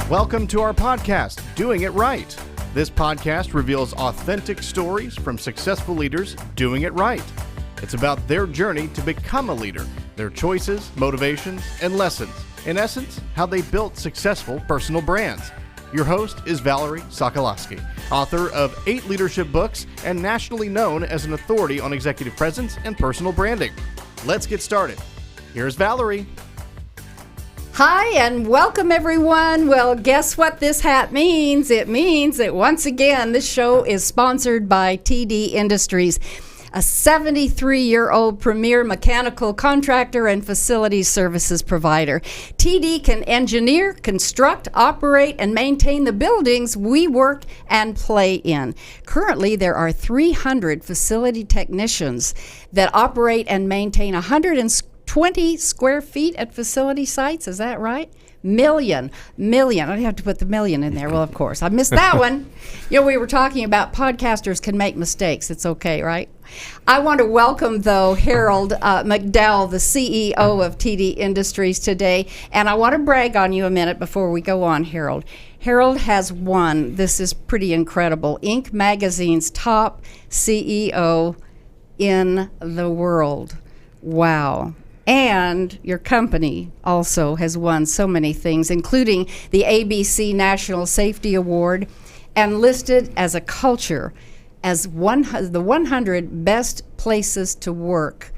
Welcome to our podcast, Doing It Right. This podcast reveals authentic stories from successful leaders doing it right. It's about their journey to become a leader, their choices, motivations, and lessons. In essence, how they built successful personal brands. Your host is Valerie Sokolowski, author of 8 leadership books and nationally known as an authority on executive presence and personal branding. Let's get started. Here's Valerie. Hi, and welcome everyone. Well, guess what this hat means? It means that once again, this show is sponsored by TD Industries, a 73-year-old premier mechanical contractor and facilities services provider. TD can engineer, construct, operate, and maintain the buildings we work and play in. Currently, there are 300 facility technicians that operate and maintain 120 square feet at facility sites. Is that right? Million. I have to put the million in there. Well, of course, I missed that one. You know, we were talking about podcasters can make mistakes. It's okay, right? I want to welcome, though, Harold McDowell, the CEO of TD Industries today. And I want to brag on you a minute before we go on, Harold. Harold has won, this is pretty incredible, Inc. magazine's top CEO in the world. Wow. And your company also has won so many things, including the ABC National Safety Award, and listed as a culture as the 100 best places to work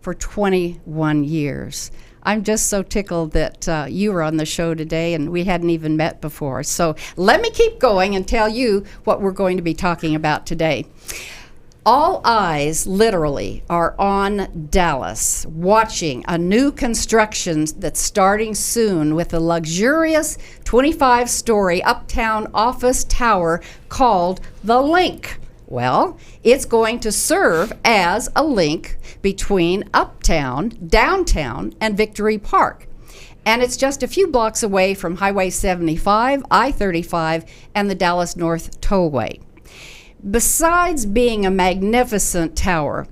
for 21 years. I'm just so tickled that you were on the show today and we hadn't even met before. So let me keep going and tell you what we're going to be talking about today. All eyes, literally, are on Dallas, watching a new construction that's starting soon with a luxurious 25-story uptown office tower called The Link. Well, it's going to serve as a link between Uptown, downtown, and Victory Park. And it's just a few blocks away from Highway 75, I-35, and the Dallas North Tollway. Besides being a magnificent tower,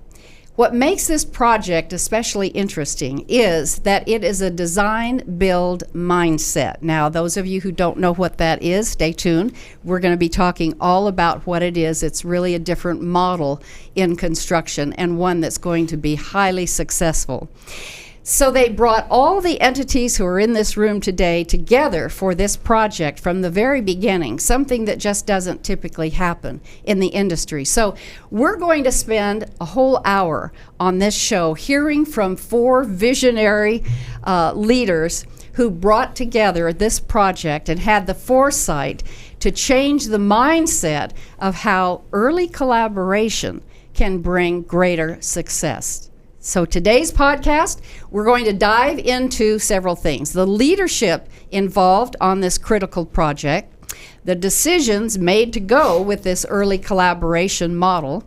what makes this project especially interesting is that it is a design-build mindset. Now, those of you who don't know what that is, stay tuned. We're going to be talking all about what it is. It's really a different model in construction and one that's going to be highly successful. So they brought all the entities who are in this room today together for this project from the very beginning, something that just doesn't typically happen in the industry. So we're going to spend a whole hour on this show hearing from 4 visionary leaders who brought together this project and had the foresight to change the mindset of how early collaboration can bring greater success. So today's podcast, we're going to dive into several things. The leadership involved on this critical project, the decisions made to go with this early collaboration model.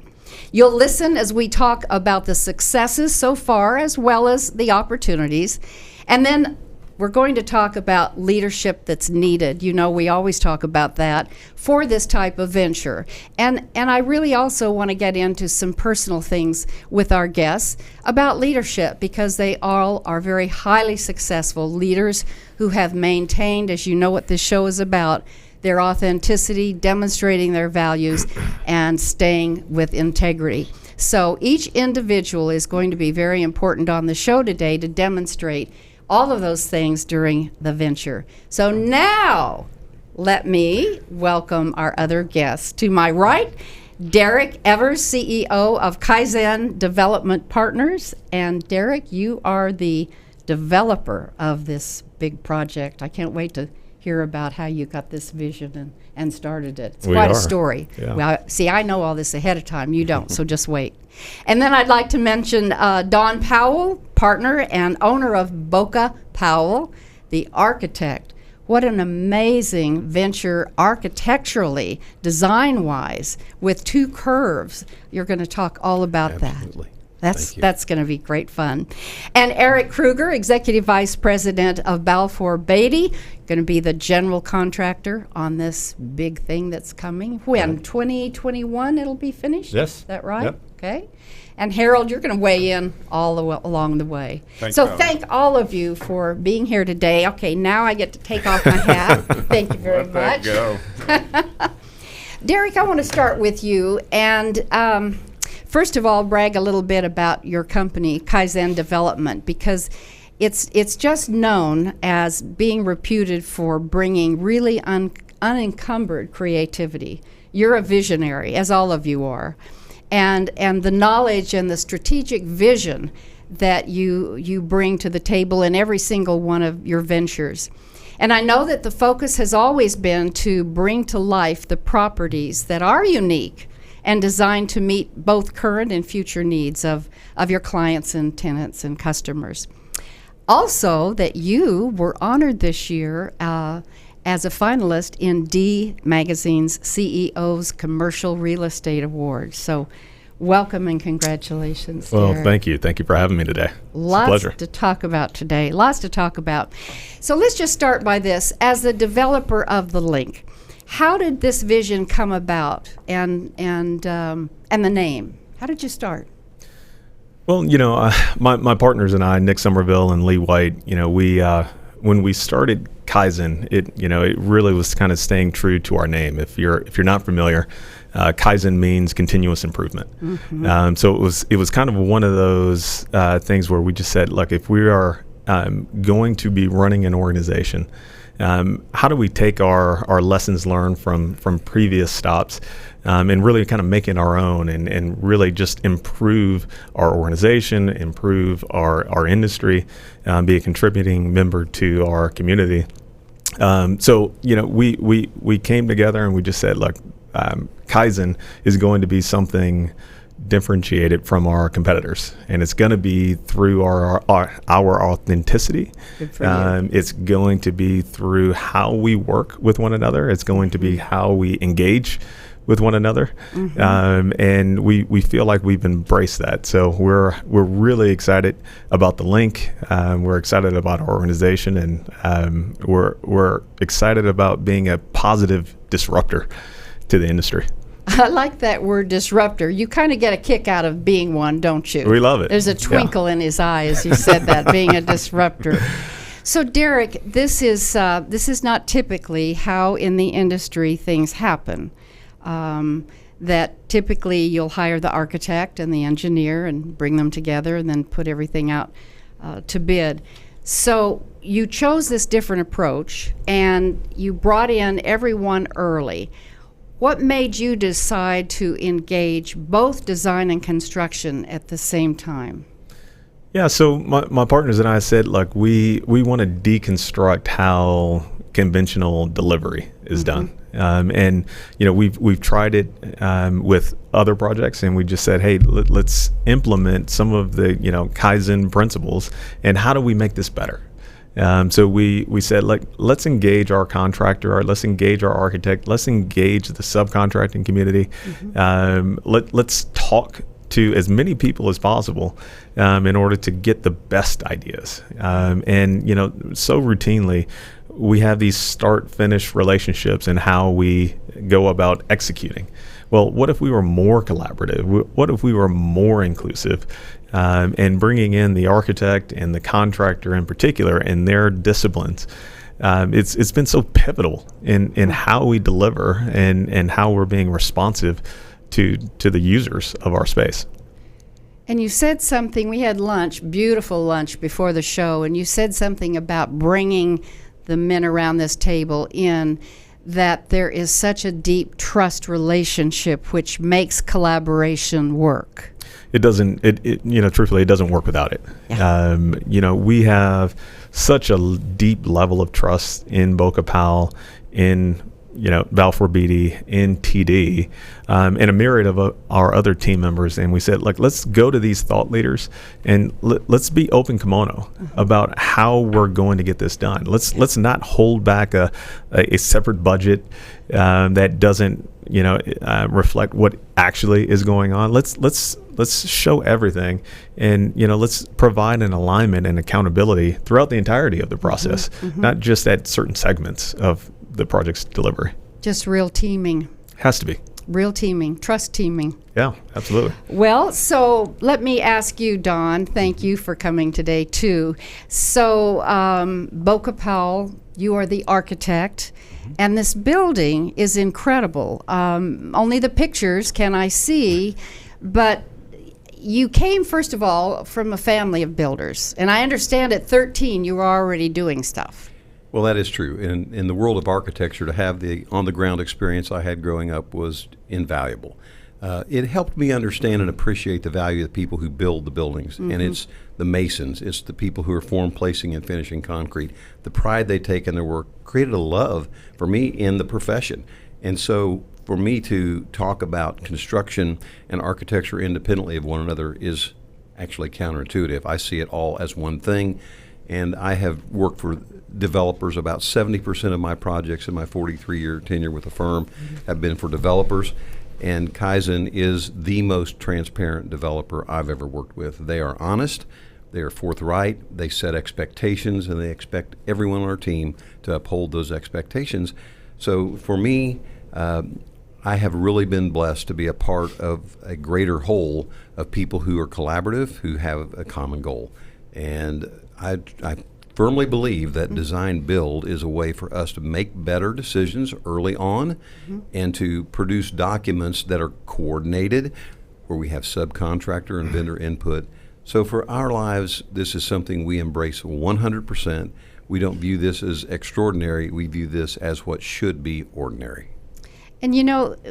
You'll listen as we talk about the successes so far as well as the opportunities. And then we're going to talk about leadership that's needed. You know, we always talk about that for this type of venture. And I really also want to get into some personal things with our guests about leadership, because they all are very highly successful leaders who have maintained, as you know what this show is about, their authenticity, demonstrating their values, and staying with integrity. So each individual is going to be very important on the show today to demonstrate all of those things during the venture. So now, let me welcome our other guests. To my right, Derek Evers, CEO of Kaizen Development Partners. And Derek, you are the developer of this big project. I can't wait to hear about how you got this vision and started it. It's quite a story. Yeah. Well, see, I know all this ahead of time. You don't, so just wait. And then I'd like to mention Don Powell, partner and owner of Bokke Powell, the architect. What an amazing venture architecturally, design-wise, with 2 curves. You're going to talk all about that. That's going to be great fun. And Eric Kruger, Executive Vice President of Balfour Beatty, going to be the general contractor on this big thing that's coming. When? 2021 it'll be finished? Yes. Is that right? Yep. Okay. And Harold, you're going to weigh in along the way. Thanks, so Alan. thank all of you for being here today. Okay, now I get to take off my hat. Thank you very much. Let that go. Derek, I want to start with you and first of all, brag a little bit about your company, Kaizen Development, because it's just known as being reputed for bringing really unencumbered creativity. You're a visionary, as all of you are, and the knowledge and the strategic vision that you bring to the table in every single one of your ventures. And I know that the focus has always been to bring to life the properties that are unique and designed to meet both current and future needs of your clients and tenants and customers. Also, that you were honored this year as a finalist in D Magazine's CEO's Commercial Real Estate Award. So welcome and congratulations. Well, Derek. thank you. Thank you for having me today. Lots it's a pleasure. to talk about today. Lots to talk about. So let's just start by this. As the developer of the link, how did this vision come about, and the name? How did you start? Well, my partners and I, Nick Somerville and Lee White, we when we started Kaizen, it really was kind of staying true to our name. If you're not familiar, Kaizen means continuous improvement. Mm-hmm. So it was kind of one of those things where we just said, look, if we are going to be running an organization, how do we take our lessons learned from previous stops and really kind of make it our own and really just improve our organization, improve our industry, be a contributing member to our community. So we came together and we just said, look, Kaizen is going to be something differentiated from our competitors, and it's going to be through our authenticity. It's going to be through how we work with one another. It's going to be how we engage with one another. Mm-hmm. And we feel like we've embraced that. So we're really excited about the link. We're excited about our organization, and we're excited about being a positive disruptor to the industry. I like that word, disruptor. You kind of get a kick out of being one, don't you? We love it. There's a twinkle in his eye as you said that, being a disruptor. So, Derek, this is not typically how in the industry things happen. That typically you'll hire the architect and the engineer and bring them together and then put everything out to bid. So you chose this different approach and you brought in everyone early. What made you decide to engage both design and construction at the same time? Yeah, so my partners and I said, look, we want to deconstruct how conventional delivery is done. And we've tried it with other projects, and we just said, hey, let's implement some of the Kaizen principles, and how do we make this better? So we said, let's engage our contractor, let's engage our architect, let's engage the subcontracting community. Let's talk to as many people as possible in order to get the best ideas. And so routinely, we have these start-finish relationships in how we go about executing. Well, what if we were more collaborative? What if we were more inclusive? And bringing in the architect and the contractor in particular and their disciplines. It's been so pivotal in how we deliver and how we're being responsive to the users of our space. And you said something, we had lunch, beautiful lunch before the show, and you said something about bringing the men around this table in, that there is such a deep trust relationship which makes collaboration work. It doesn't, truthfully, it doesn't work without it. Yeah. We have such a deep level of trust in Bokke Powell, in Balfour Beatty, in TD, and a myriad of our other team members. And we said, let's go to these thought leaders and let's be open kimono about how we're going to get this done. Let's not hold back a separate budget that doesn't reflect what actually is going on. Let's show everything, and let's provide an alignment and accountability throughout the entirety of the process, not just at certain segments of the project's delivery. Just real teaming. Has to be. Real teaming, trust teaming. Yeah, absolutely. Well, so let me ask you, Don, thank you for coming today too. So Bokke Powell, you are the architect, and this building is incredible. Only the pictures can I see, but you came, first of all, from a family of builders, and I understand at 13 you were already doing stuff. Well, that is true. In the world of architecture, to have the on-the-ground experience I had growing up was invaluable. It helped me understand and appreciate the value of the people who build the buildings. And it's the masons, it's the people who are form placing and finishing concrete. The pride they take in their work created a love for me in the profession. And so for me to talk about construction and architecture independently of one another is actually counterintuitive. I see it all as one thing. And I have worked for developers. About 70% of my projects in my 43-year tenure with the firm have been for developers. And Kaizen is the most transparent developer I've ever worked with. They are honest, they are forthright, they set expectations, and they expect everyone on our team to uphold those expectations. So for me, I have really been blessed to be a part of a greater whole of people who are collaborative, who have a common goal. And I firmly believe that design build is a way for us to make better decisions early on and to produce documents that are coordinated, where we have subcontractor and vendor input. So for our lives, this is something we embrace 100%. We don't view this as extraordinary. We view this as what should be ordinary. And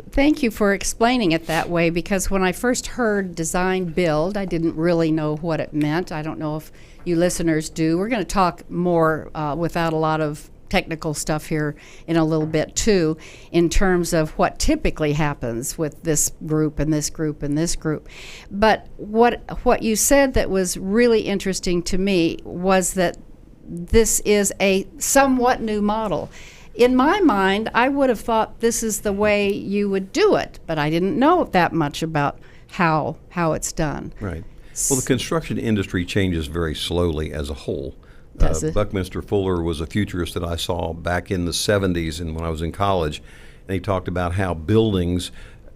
thank you for explaining it that way, because when I first heard design build, I didn't really know what it meant. I don't know if you listeners do. We're going to talk more without a lot of technical stuff here in a little bit too, in terms of what typically happens with this group and this group and this group. But what you said that was really interesting to me was that this is a somewhat new model. In my mind, I would have thought this is the way you would do it, but I didn't know that much about how it's done. Right. Well, the construction industry changes very slowly as a whole. Does it? Buckminster Fuller was a futurist that I saw back in the 70s and when I was in college, and he talked about how buildings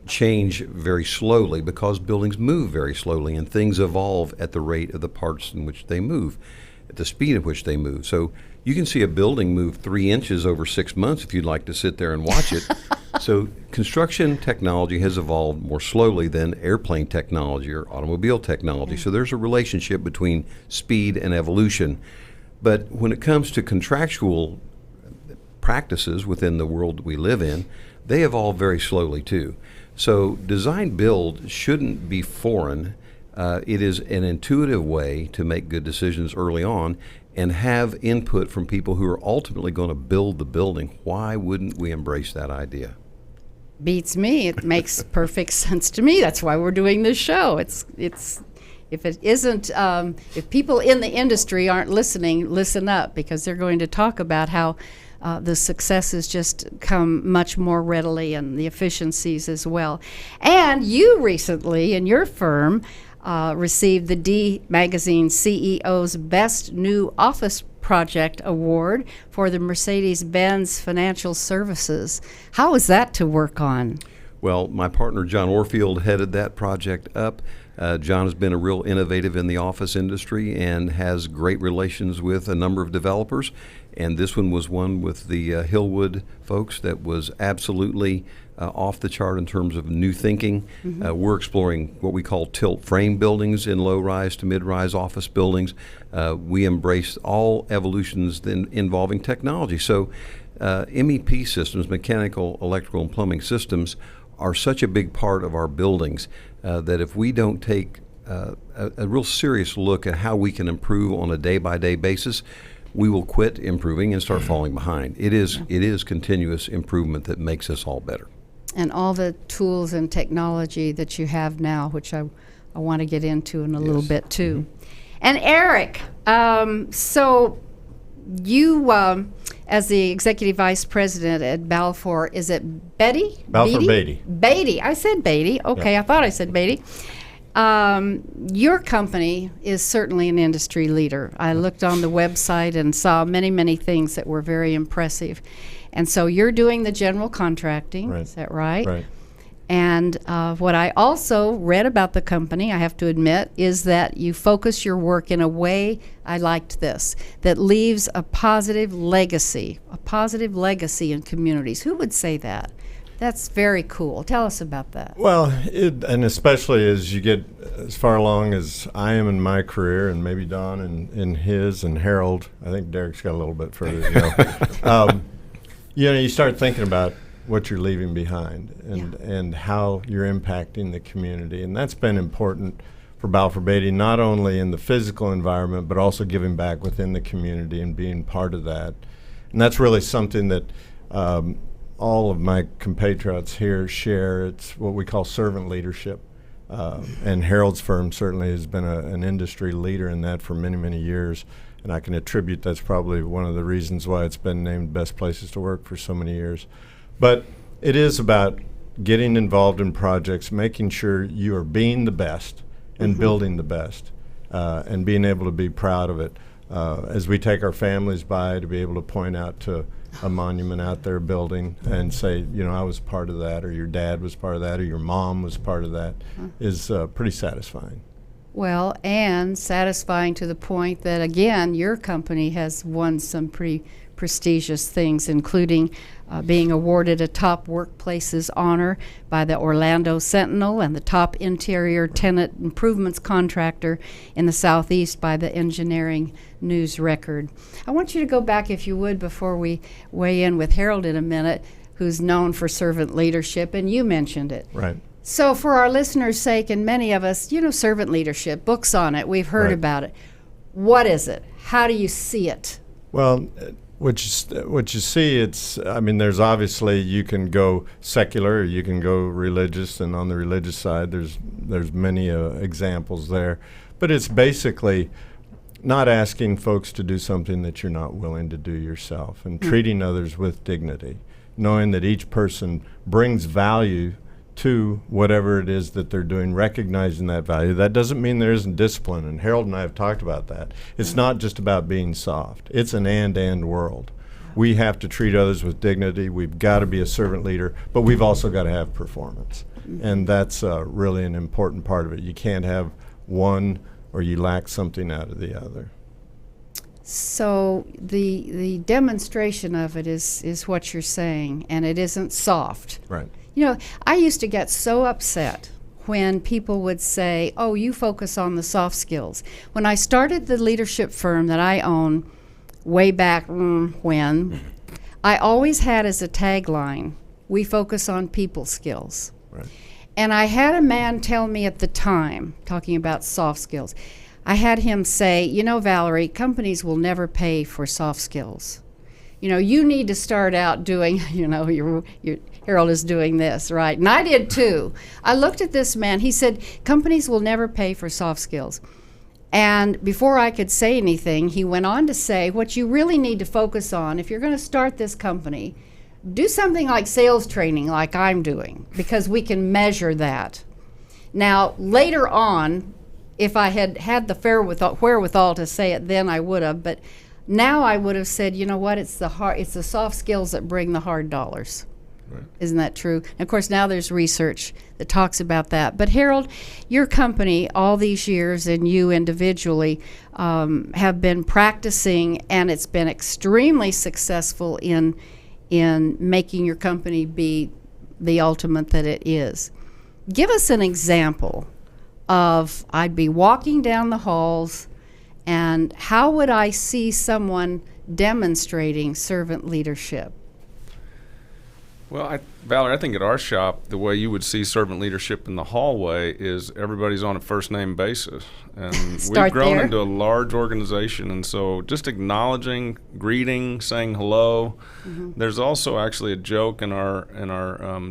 change very slowly because buildings move very slowly and things evolve at the rate of the parts in which they move, at the speed at which they move. So you can see a building move 3 inches over 6 months if you'd like to sit there and watch it. So construction technology has evolved more slowly than airplane technology or automobile technology. So there's a relationship between speed and evolution. But when it comes to contractual practices within the world we live in, they evolve very slowly too. So design build shouldn't be foreign. It is an intuitive way to make good decisions early on and have input from people who are ultimately going to build the building. Why wouldn't we embrace that idea? Beats me. It makes perfect sense to me. That's why we're doing this show. It's if it isn't, if people in the industry aren't listening, listen up, because they're going to talk about how the successes just come much more readily and the efficiencies as well. And you recently, in your firm, received the D Magazine CEO's Best New Office Project Award for the Mercedes-Benz Financial Services. How was that to work on? Well, my partner John Warfield headed that project up. John has been a real innovative in the office industry and has great relations with a number of developers. And this one was one with the Hillwood folks that was absolutely off the chart in terms of new thinking. We're exploring what we call tilt frame buildings in low-rise to mid-rise office buildings. We embrace all evolutions involving technology. So MEP systems, mechanical, electrical, and plumbing systems, are such a big part of our buildings that if we don't take a real serious look at how we can improve on a day-by-day basis, we will quit improving and start falling behind. It is continuous improvement that makes us all better. And all the tools and technology that you have now, which I want to get into in a little bit too. And Eric, so you as the executive vice president at Balfour. Is it Betty? Balfour Beatty. Beatty. I said Beatty. Okay, I thought I said Beatty. Your company is certainly an industry leader. I looked on the website and saw many, many things that were very impressive. And so you're doing the general contracting, is that right? Right. And what I also read about the company, I have to admit, is that you focus your work in a way, I liked this, that leaves a positive legacy in communities. Who would say that? That's very cool. Tell us about that. Well, and especially as you get as far along as I am in my career, and maybe Don in his, and Harold, I think Derek's got a little bit further to go. You start thinking about what you're leaving behind and how you're impacting the community. And that's been important for Balfour Beatty, not only in the physical environment, but also giving back within the community and being part of that. And that's really something that all of my compatriots here share. It's what we call servant leadership. And Harold's firm certainly has been an industry leader in that for many, many years. And I can attribute that's probably one of the reasons why it's been named Best Places to Work for so many years. But it is about getting involved in projects, making sure you are being the best and building the best, and being able to be proud of it. As we take our families by, to be able to point out to a monument out there building and say, I was part of that, or your dad was part of that, or your mom was part of that, is pretty satisfying. Well, and satisfying to the point that, again, your company has won some pretty prestigious things, including being awarded a Top Workplaces honor by the Orlando Sentinel and the Top Interior Tenant Improvements Contractor in the Southeast by the Engineering News Record. I want you to go back, if you would, before we weigh in with Harold in a minute, who's known for servant leadership, and you mentioned it. Right. So for our listeners' sake, and many of us, servant leadership, books on it, we've heard about it. What is it? How do you see it? Well, what you see, there's obviously, you can go secular, or you can go religious, and on the religious side, there's many examples there. But it's basically not asking folks to do something that you're not willing to do yourself, and treating others with dignity, knowing that each person brings value to whatever it is that they're doing, recognizing that value. That doesn't mean there isn't discipline, and Harold and I have talked about that. It's not just about being soft. It's an and world. We have to treat others with dignity. We've got to be a servant leader, but we've also got to have performance. And that's really an important part of it. You can't have one or you lack something out of the other. So the demonstration of it is what you're saying, and it isn't soft. Right. I used to get so upset when people would say, oh, you focus on the soft skills. When I started the leadership firm that I own way back when, I always had as a tagline, we focus on people skills. Right. And I had a man tell me at the time, talking about soft skills, I had him say, Valerie, companies will never pay for soft skills. You need to start out doing, your Harold is doing this, right? And I did too. I looked at this man. He said, companies will never pay for soft skills. And before I could say anything, he went on to say, what you really need to focus on, if you're going to start this company, do something like sales training like I'm doing, because we can measure that. Now, later on, if I had had the wherewithal to say it then, I would have. But now I would have said, you know what, it's the soft skills that bring the hard dollars. Right. Isn't that true? And of course, now there's research that talks about that. But Harold, your company all these years, and you individually, have been practicing, and it's been extremely successful in making your company be the ultimate that it is. Give us an example of, I'd be walking down the halls, and how would I see someone demonstrating servant leadership? Well, Valerie, I think at our shop, the way you would see servant leadership in the hallway is everybody's on a first name basis. And we've grown into a large organization, and so just acknowledging, greeting, saying hello. Mm-hmm. There's also actually a joke in our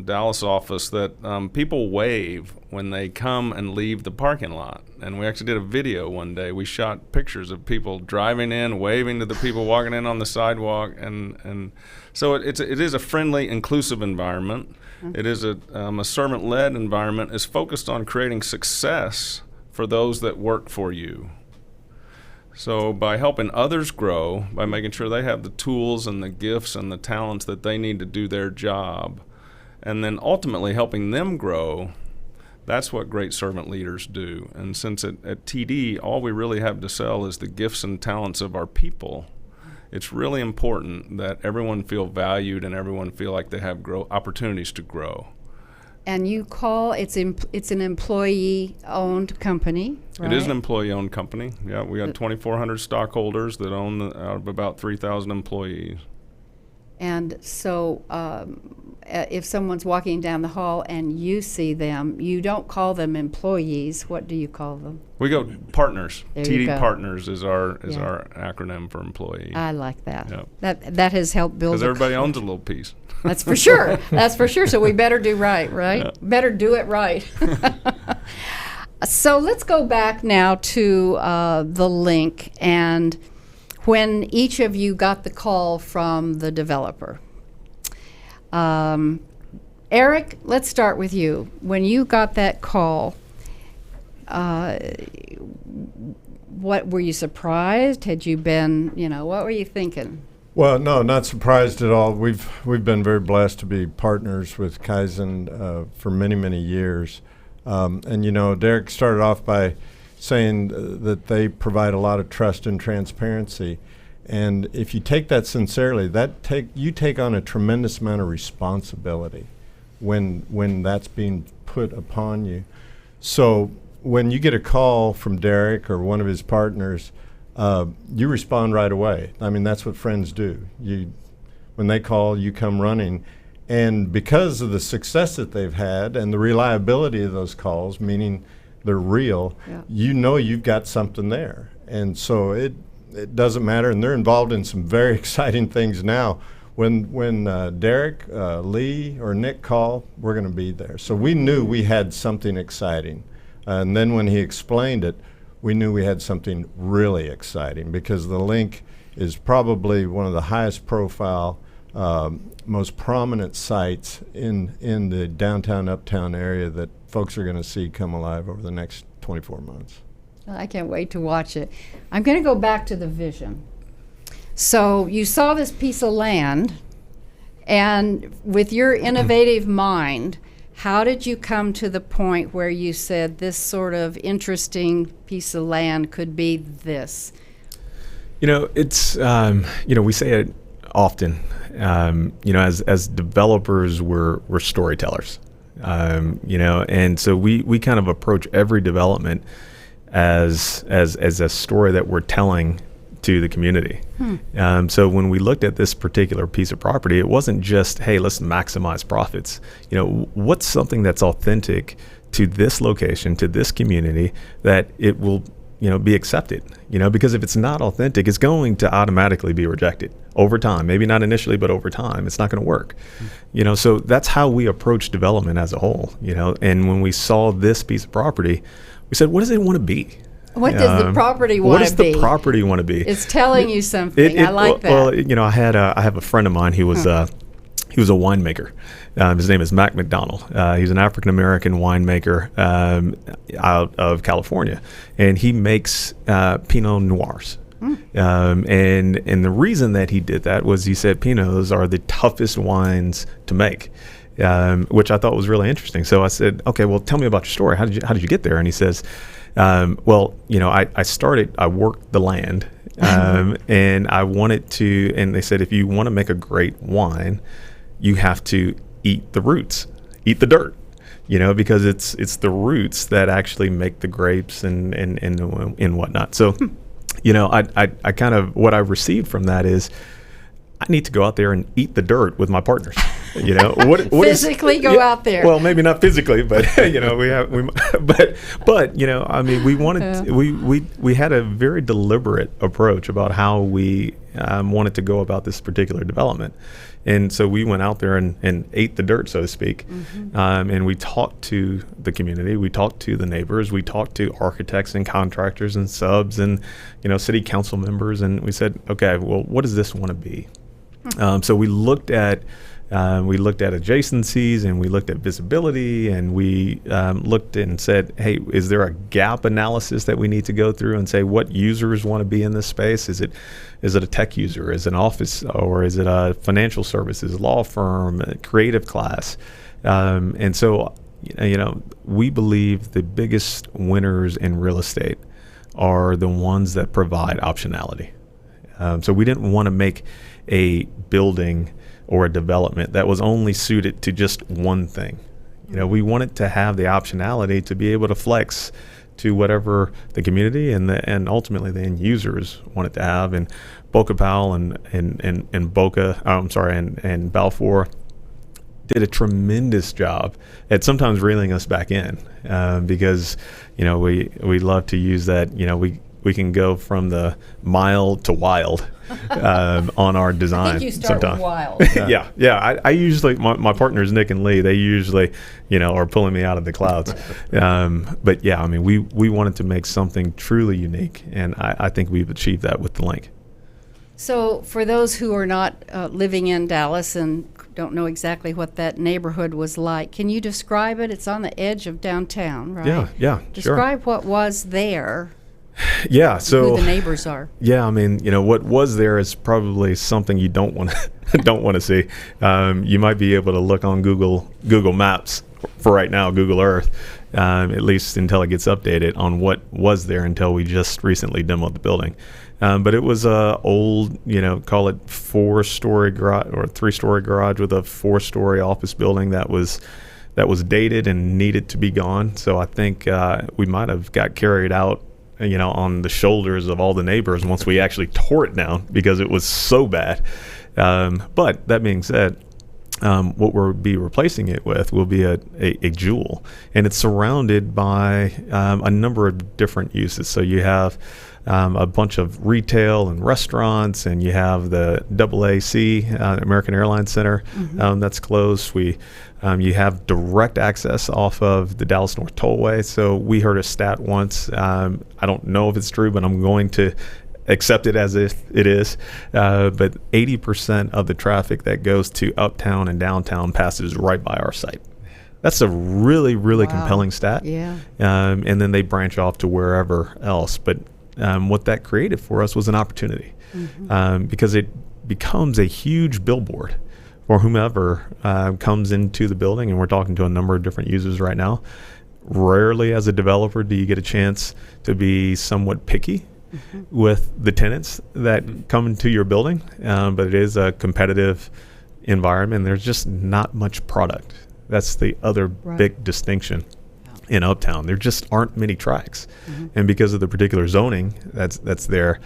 Dallas office that people wave when they come and leave the parking lot. And we actually did a video one day. We shot pictures of people driving in, waving to the people walking in on the sidewalk. And so it is a friendly, inclusive environment. It is a servant-led environment. It's focused on creating success for those that work for you. So by helping others grow, by making sure they have the tools and the gifts and the talents that they need to do their job, and then ultimately helping them grow, that's what great servant leaders do. And since at TD, all we really have to sell is the gifts and talents of our people, it's really important that everyone feel valued and everyone feel like they have opportunities to grow. And you call, it's an employee-owned company, right? It is an employee-owned company. Yeah, we got 2,400 stockholders that own out of about 3,000 employees. And so if someone's walking down the hall and you see them, you don't call them employees. What do you call them? We go partners. There you TD go. Partners is our acronym for employee. I like that. Yep. That has helped build. Because everybody owns a little piece. That's for sure. That's for sure. So we better do right? Yeah. Better do it right. So let's go back now to the link and when each of you got the call from the developer. Eric, let's start with you. When you got that call, what were you surprised? Had you been, what were you thinking? Well, no, not surprised at all. We've been very blessed to be partners with Kaizen for many, many years. And Derek started off by saying that they provide a lot of trust and transparency. And if you take that sincerely, you take on a tremendous amount of responsibility when that's being put upon you. So when you get a call from Derek or one of his partners, you respond right away. I mean, that's what friends do. When they call, you come running. And because of the success that they've had and the reliability of those calls, meaning they're real, you've got something there. And so it doesn't matter. And they're involved in some very exciting things now. When Derek, Lee, or Nick call, we're going to be there. So we knew we had something exciting. And then when he explained it, we knew we had something really exciting because the link is probably one of the highest profile, most prominent sites in the downtown, uptown area that folks are going to see come alive over the next 24 months. I can't wait to watch it. I'm going to go back to the vision. So you saw this piece of land, and with your innovative mind, how did you come to the point where you said this sort of interesting piece of land could be this? It's, we say it often, as developers, we're storytellers, and so we kind of approach every development as a story that we're telling to the community. So when we looked at this particular piece of property, it wasn't just, hey, let's maximize profits. What's something that's authentic to this location, to this community, that it will be accepted, because if it's not authentic, it's going to automatically be rejected over time. Maybe not initially, but over time, it's not going to work. So that's how we approach development as a whole, and when we saw this piece of property, we said, what does it want to be? What does the property want to be? What does the property want to be? It's telling you something. I like that. Well, I have a friend of mine. He was a winemaker. His name is Mac McDonald. He's an African-American winemaker out of California, and he makes Pinot Noirs. And the reason that he did that was he said Pinots are the toughest wines to make, which I thought was really interesting. So I said, okay, well, tell me about your story. How did you get there? And he says, I worked the land, and I wanted to, and they said, if you want to make a great wine, you have to eat the roots, eat the dirt, because it's the roots that actually make the grapes and whatnot. So, I kind of, what I received from that is, I need to go out there and eat the dirt with my partners. What physically go out there. Well, maybe not physically, but we wanted we had a very deliberate approach about how we wanted to go about this particular development, And so we went out there and ate the dirt, so to speak. And we talked to the community, we talked to the neighbors, we talked to architects and contractors and subs and, city council members. And we said, okay, well, what does this want to be? So we looked at adjacencies, and we looked at visibility, and we looked and said, hey, is there a gap analysis that we need to go through and say what users want to be in this space? Is it a tech user? Is it an office, or is it a financial services, law firm, a creative class? And so, we believe the biggest winners in real estate are the ones that provide optionality. So we didn't want to make a building or a development that was only suited to just one thing. We wanted to have the optionality to be able to flex to whatever the community and ultimately the end users wanted to have. And Bokke Powell and Balfour did a tremendous job at sometimes reeling us back in, because we love to use that. We can go from the mild to wild on our design. I think you start sometimes. with wild. Yeah. I usually, my partners, Nick and Lee, they usually, are pulling me out of the clouds. But yeah, we wanted to make something truly unique, and I think we've achieved that with the link. So for those who are not living in Dallas and don't know exactly what that neighborhood was like, can you describe it? It's on the edge of downtown, right? Yeah, Describe what was there. Yeah, so who the neighbors are. Yeah, what was there is probably something you don't want to see. You might be able to look on Google Maps for right now, Google Earth, at least until it gets updated on what was there until we just recently demoed the building. But it was a old, call it 4-story garage or 3-story garage with a 4-story office building that was dated and needed to be gone. So I think we might have got carried out, on the shoulders of all the neighbors once we actually tore it down because it was so bad. But that being said, what we'll be replacing it with will be a jewel, and it's surrounded by a number of different uses. So you have a bunch of retail and restaurants, and you have the AAC, American Airlines Center, that's closed. You have direct access off of the Dallas North Tollway. So we heard a stat once, I don't know if it's true, but I'm going to accept it as if it is, but 80% of the traffic that goes to Uptown and downtown passes right by our site. That's a really, really compelling stat. Yeah. And then they branch off to wherever else. But what that created for us was an opportunity, because it becomes a huge billboard for whomever comes into the building. And we're talking to a number of different users right now. Rarely as a developer do you get a chance to be somewhat picky with the tenants that come into your building, but it is a competitive environment. There's just not much product. That's the other big distinction in Uptown. There just aren't many tracks, and because of the particular zoning that's there,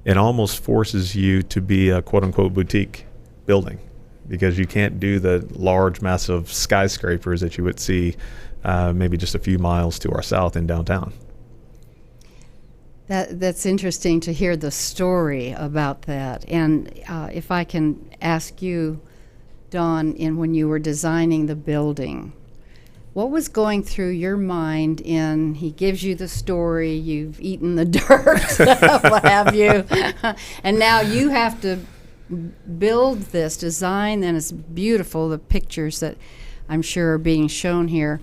it almost forces you to be a quote-unquote boutique building, because you can't do the large, massive skyscrapers that you would see maybe just a few miles to our south in downtown. That's interesting to hear the story about that. And if I can ask you, Dawn, when you were designing the building, what was going through your mind he gives you the story, you've eaten the dirt, what have you, and now you have to build this design, and it's beautiful, the pictures that I'm sure are being shown here.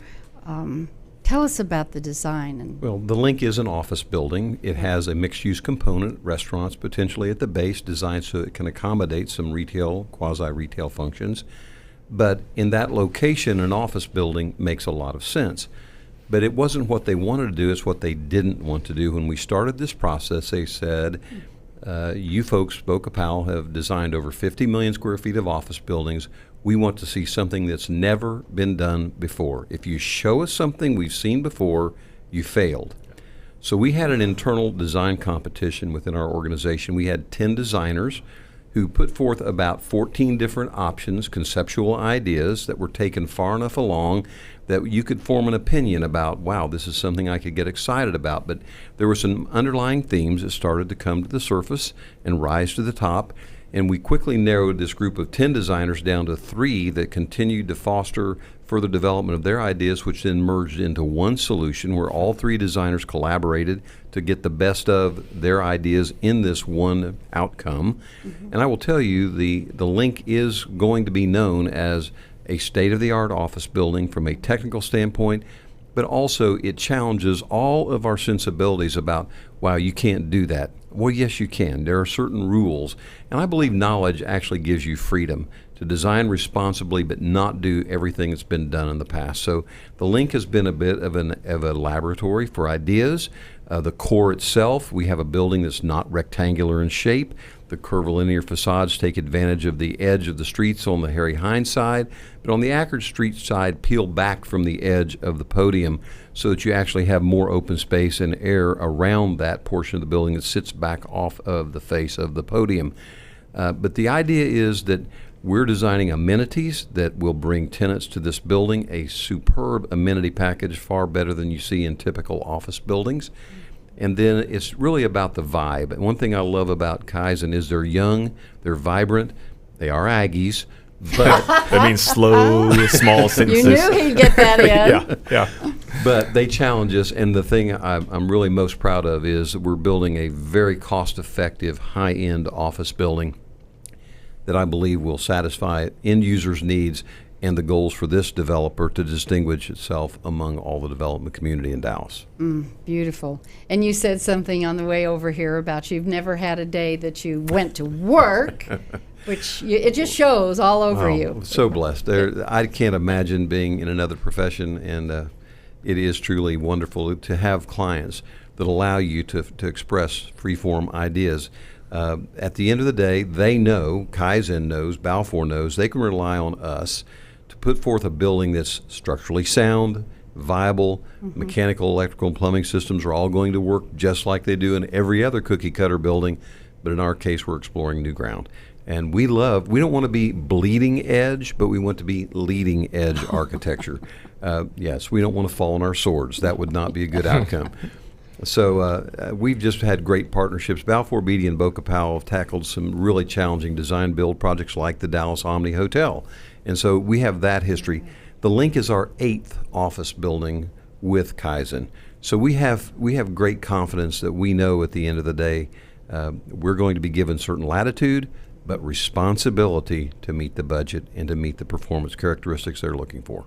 Tell us about the design. Well, the Link is an office building. It has a mixed-use component, restaurants potentially at the base, designed so it can accommodate some retail, quasi-retail functions. But in that location, an office building makes a lot of sense. But it wasn't what they wanted to do, it's what they didn't want to do. When we started this process, they said, you folks, Bokke Powell, have designed over 50 million square feet of office buildings. We want to see something that's never been done before. If you show us something we've seen before, you failed. So we had an internal design competition within our organization. We had 10 designers who put forth about 14 different options, conceptual ideas that were taken far enough along that you could form an opinion about, wow, this is something I could get excited about. But there were some underlying themes that started to come to the surface and rise to the top. And we quickly narrowed this group of 10 designers down to 3 that continued to foster further development of their ideas, which then merged into one solution where all 3 designers collaborated to get the best of their ideas in this one outcome. And I will tell you, the Link is going to be known as a state-of-the-art office building from a technical standpoint, but also it challenges all of our sensibilities about, wow, you can't do that. Well, yes, you can. There are certain rules, and I believe knowledge actually gives you freedom to design responsibly but not do everything that's been done in the past. So the Link has been a bit of a laboratory for ideas. The core itself, we have a building that's not rectangular in shape. The curvilinear facades take advantage of the edge of the streets on the Harry Hines side, but on the Akron Street side, peel back from the edge of the podium so that you actually have more open space and air around that portion of the building that sits back off of the face of the podium. But the idea is that we're designing amenities that will bring tenants to this building, a superb amenity package, far better than you see in typical office buildings. And then it's really about the vibe. And one thing I love about Kaizen is they're young, they're vibrant, they are Aggies, but That means slow, small sentences. You knew he'd get that in. Yeah. but they challenge us. And the thing I'm really most proud of is that we're building a very cost-effective, high-end office building that I believe will satisfy end users' needs and the goals for this developer to distinguish itself among all the development community in Dallas. Beautiful. And you said something on the way over here about you've never had a day that you went to work, which it just shows all over you. So blessed. I can't imagine being in another profession, and it is truly wonderful to have clients that allow you to express free-form ideas. At the end of the day, they know, Kaizen knows, Balfour knows, they can rely on us to put forth a building that's structurally sound, viable. Mechanical, electrical, and plumbing systems are all going to work just like they do in every other cookie-cutter building, but in our case, we're exploring new ground. And we don't want to be bleeding edge, but we want to be leading edge architecture. Yes, we don't want to fall on our swords. That would not be a good outcome. So we've just had great partnerships. Balfour, Beatty, and Bokke Powell have tackled some really challenging design build projects like the Dallas Omni Hotel. And so we have that history. The Link is our 8th office building with Kaizen. So we have great confidence that we know at the end of the day we're going to be given certain latitude, but responsibility to meet the budget and to meet the performance characteristics they're looking for.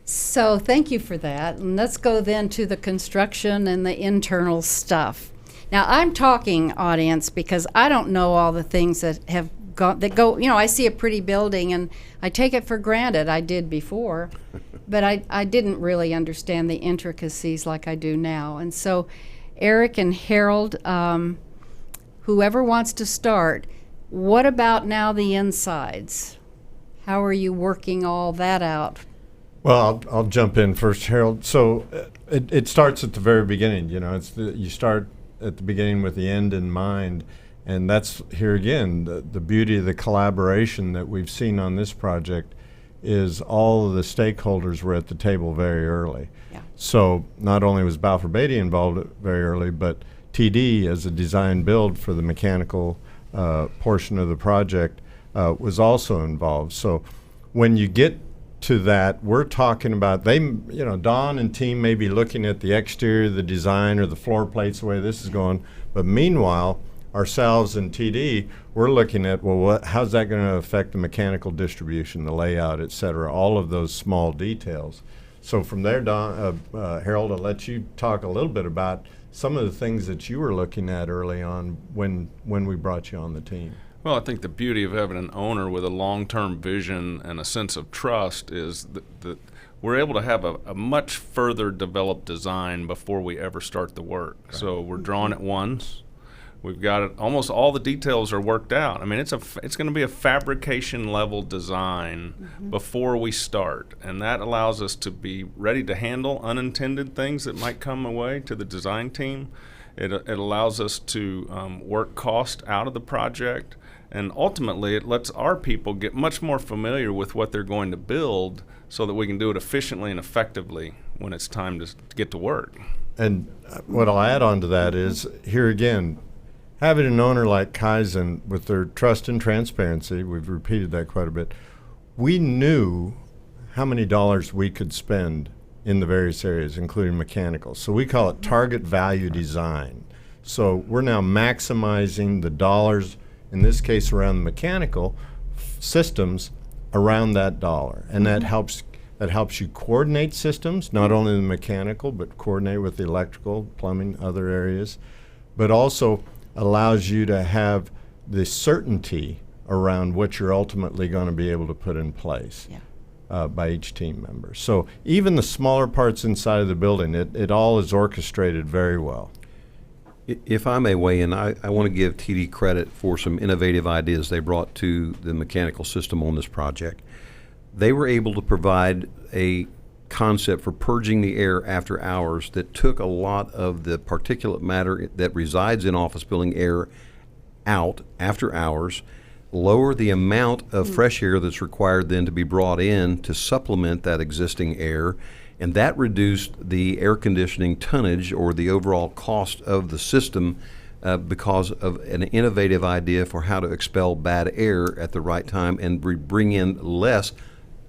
So thank you for that. And let's go then to the construction and the internal stuff. Now I'm talking, audience, because I don't know all the things that go, I see a pretty building and I take it for granted. I did before, but I didn't really understand the intricacies like I do now. And so Eric and Harold, whoever wants to start, what about now the insides? How are you working all that out? Well, I'll jump in first, Harold. So it starts at the very beginning. You start at the beginning with the end in mind, and that's here again the beauty of the collaboration that we've seen on this project is all of the stakeholders were at the table very early. Yeah. So not only was Balfour Beatty involved very early, but TD as a design build for the mechanical portion of the project was also involved. So when you get to that, we're talking about Don and team may be looking at the exterior, the design, or the floor plates, the way this is going. But meanwhile, ourselves and TD, we're looking at, how's that going to affect the mechanical distribution, the layout, et cetera, all of those small details. So from there, Don, Harold, I'll let you talk a little bit about some of the things that you were looking at early on when we brought you on the team. Well, I think the beauty of having an owner with a long-term vision and a sense of trust is that we're able to have a much further developed design before we ever start the work. Okay. So we're drawing it once. We've got it. Almost all the details are worked out. I mean, it's going to be a fabrication level design before we start, and that allows us to be ready to handle unintended things that might come away to the design team. It allows us to work cost out of the project. And ultimately, it lets our people get much more familiar with what they're going to build so that we can do it efficiently and effectively when it's time to get to work. And what I'll add on to that is, here again, having an owner like Kaizen with their trust and transparency, we've repeated that quite a bit, we knew how many dollars we could spend in the various areas, including mechanical. So we call it target value design. So we're now maximizing the dollars, in this case around the mechanical systems, around that dollar. And that helps you coordinate systems, not only the mechanical, but coordinate with the electrical, plumbing, other areas, but also allows you to have the certainty around what you're ultimately going to be able to put in place by each team member. So even the smaller parts inside of the building, it all is orchestrated very well. If I may weigh in, I want to give TD credit for some innovative ideas they brought to the mechanical system on this project. They were able to provide a concept for purging the air after hours that took a lot of the particulate matter that resides in office building air out after hours, lower the amount of fresh air that's required then to be brought in to supplement that existing air, and that reduced the air conditioning tonnage or the overall cost of the system because of an innovative idea for how to expel bad air at the right time and bring in less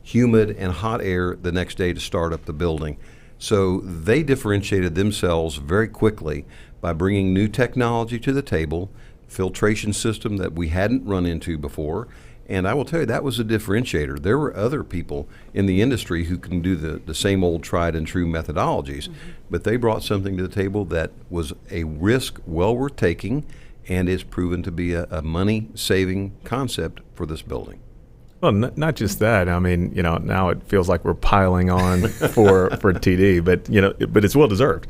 humid and hot air the next day to start up the building. So they differentiated themselves very quickly by bringing new technology to the table, filtration system that we hadn't run into before. And I will tell you, that was a differentiator. There were other people in the industry who can do the same old tried and true methodologies, but they brought something to the table that was a risk well worth taking, and it's proven to be a money-saving concept for this building. Well, not just that. I mean, now it feels like we're piling on for TD, but it's well deserved.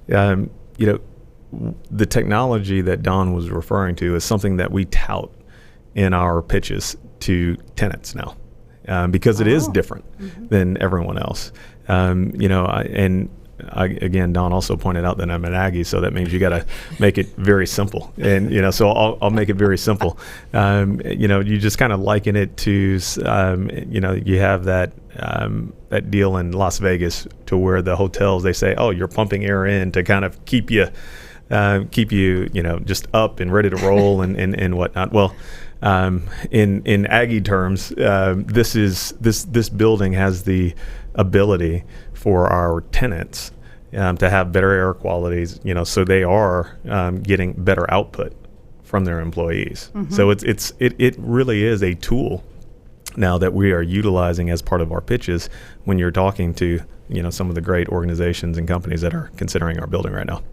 The technology that Don was referring to is something that we tout in our pitches to tenants now, because it is different than everyone else. Again, Don also pointed out that I'm an Aggie, so that means you got to make it very simple. And, so I'll make it very simple. You just kind of liken it to, you have that deal in Las Vegas to where the hotels, they say, oh, you're pumping air in to kind of keep you just up and ready to roll and whatnot. Well, in Aggie terms, this building has the ability for our tenants to have better air qualities, so they are getting better output from their employees. So it really is a tool now that we are utilizing as part of our pitches when you're talking to some of the great organizations and companies that are considering our building right now.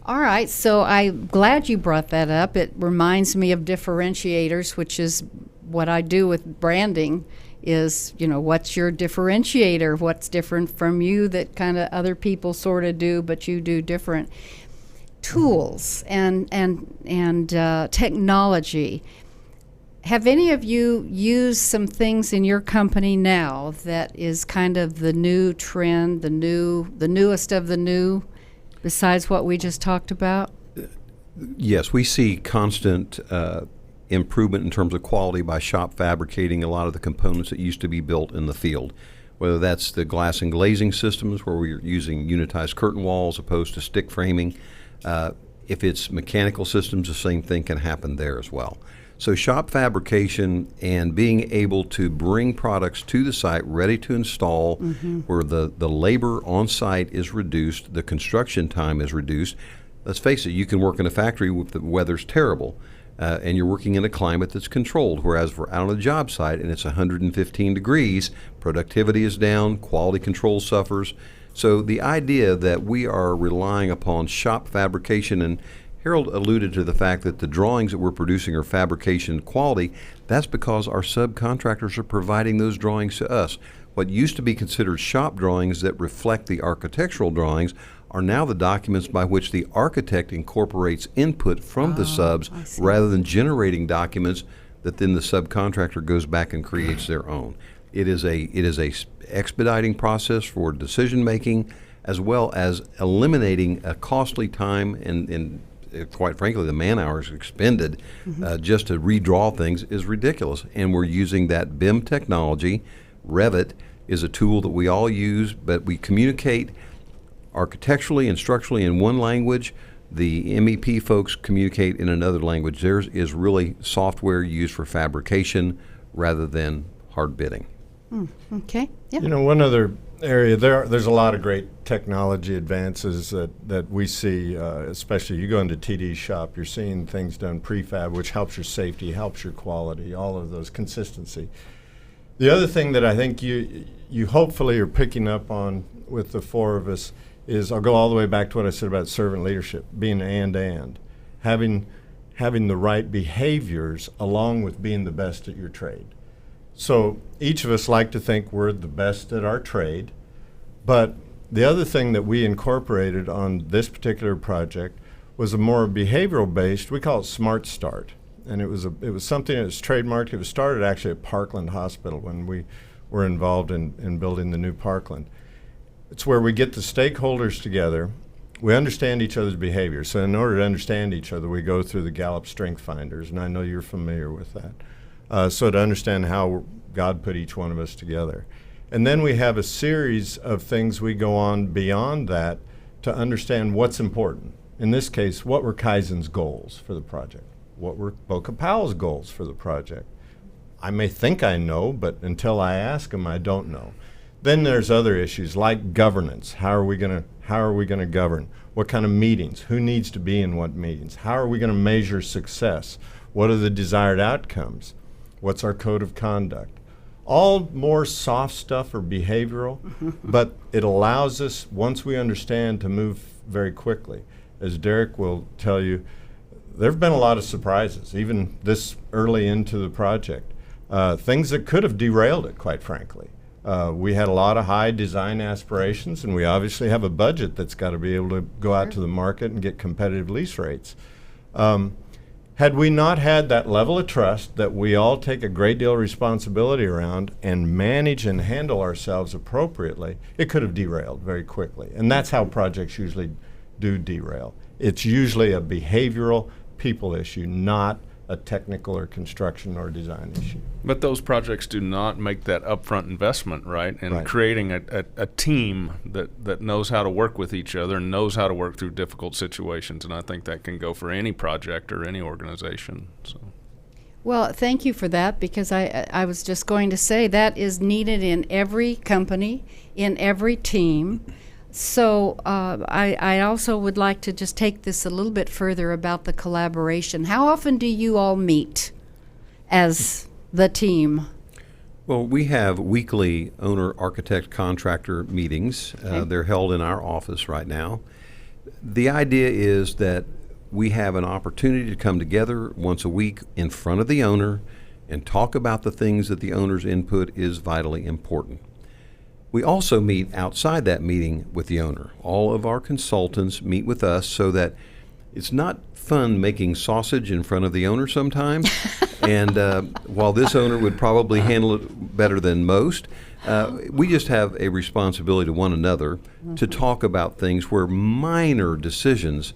All right, so I'm glad you brought that up. It reminds me of differentiators, which is what I do with branding. Is what's your differentiator? What's different from you that kind of other people sort of do, but you do different? Tools and technology. Have any of you used some things in your company now that is kind of the new trend, the newest of the new, besides what we just talked about? Yes, we see constant improvement in terms of quality by shop fabricating a lot of the components that used to be built in the field, whether that's the glass and glazing systems where we're using unitized curtain walls opposed to stick framing. If it's mechanical systems, the same thing can happen there as well. So shop fabrication and being able to bring products to the site ready to install, where the labor on site is reduced, the construction time is reduced. Let's face it, you can work in a factory if the weather's terrible. And you're working in a climate that's controlled, whereas if we're out on a job site and it's 115 degrees, productivity is down, quality control suffers. So the idea that we are relying upon shop fabrication, and Harold alluded to the fact that the drawings that we're producing are fabrication quality, that's because our subcontractors are providing those drawings to us. What used to be considered shop drawings that reflect the architectural drawings are now the documents by which the architect incorporates input from the subs rather than generating documents that then the subcontractor goes back and creates their own. It is a expediting process for decision making, as well as eliminating a costly time and quite frankly the man hours expended just to redraw things is ridiculous. And we're using that BIM technology. Revit is a tool that we all use, but we communicate architecturally and structurally in one language, The MEP folks communicate in another language. Theirs is really software used for fabrication rather than hard bidding. Okay. Yeah. One other area, there's a lot of great technology advances that we see, especially you go into TD's shop, you're seeing things done prefab, which helps your safety, helps your quality, all of those, consistency. The other thing that I think you hopefully are picking up on with the four of us is, I'll go all the way back to what I said about servant leadership, being and having the right behaviors along with being the best at your trade. So each of us like to think we're the best at our trade, but the other thing that we incorporated on this particular project was a more behavioral based, we call it Smart Start. And it was something that was trademarked. It was started actually at Parkland Hospital when we were involved in building the new Parkland. It's where we get the stakeholders together. We understand each other's behavior. So in order to understand each other, we go through the Gallup Strength Finders, and I know you're familiar with that. So to understand how God put each one of us together. And then we have a series of things we go on beyond that to understand what's important. In this case, what were Kaizen's goals for the project? What were Bokke Powell's goals for the project? I may think I know, but until I ask them, I don't know. Then there's other issues like governance. How are we going to govern? What kind of meetings? Who needs to be in what meetings? How are we going to measure success? What are the desired outcomes? What's our code of conduct? All more soft stuff or behavioral, but it allows us, once we understand, to move very quickly. As Derek will tell you, there have been a lot of surprises, even this early into the project. Things that could have derailed it, quite frankly. We had a lot of high design aspirations, and we obviously have a budget that's got to be able to go out to the market and get competitive lease rates. Had we not had that level of trust that we all take a great deal of responsibility around and manage and handle ourselves appropriately, it could have derailed very quickly. And that's how projects usually do derail. It's usually a behavioral people issue, not a technical or construction or design issue. But those projects do not make that upfront investment, right? And Right. creating a team that knows how to work with each other and knows how to work through difficult situations. And I think that can go for any project or any organization. So. Well, thank you for that, because I was just going to say that is needed in every company, in every team. So I also would like to just take this a little bit further about the collaboration. How often do you all meet as the team? Well, we have weekly owner, architect, contractor meetings. Okay. They're held in our office right now. The idea is that we have an opportunity to come together once a week in front of the owner and talk about the things that the owner's input is vitally important. We also meet outside that meeting with the owner. All of our consultants meet with us so that it's not fun making sausage in front of the owner sometimes. And while this owner would probably handle it better than most, we just have a responsibility to one another to talk about things where minor decisions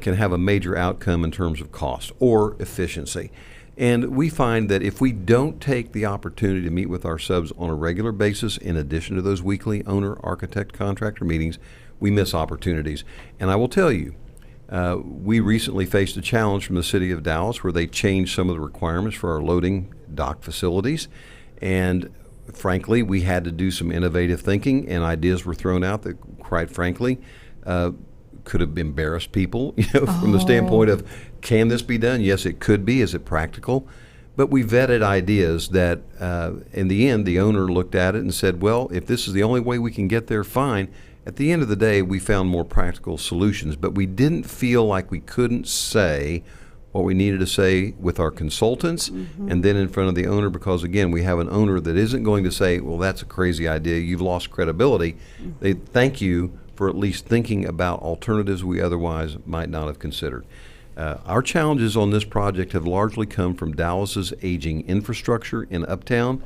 can have a major outcome in terms of cost or efficiency. And we find that if we don't take the opportunity to meet with our subs on a regular basis, in addition to those weekly owner, architect, contractor meetings, we miss opportunities. And I will tell you, we recently faced a challenge from the city of Dallas where they changed some of the requirements for our loading dock facilities. And frankly, we had to do some innovative thinking, and ideas were thrown out that, quite frankly, could have embarrassed people, from the standpoint of, can this be done? Yes, it could be. Is it practical? But we vetted ideas that, in the end, the owner looked at it and said, well, if this is the only way we can get there, fine. At the end of the day, we found more practical solutions, but we didn't feel like we couldn't say what we needed to say with our consultants and then in front of the owner, because, again, we have an owner that isn't going to say, well, that's a crazy idea. You've lost credibility. They thank you for at least thinking about alternatives we otherwise might not have considered. Our challenges on this project have largely come from Dallas's aging infrastructure in Uptown,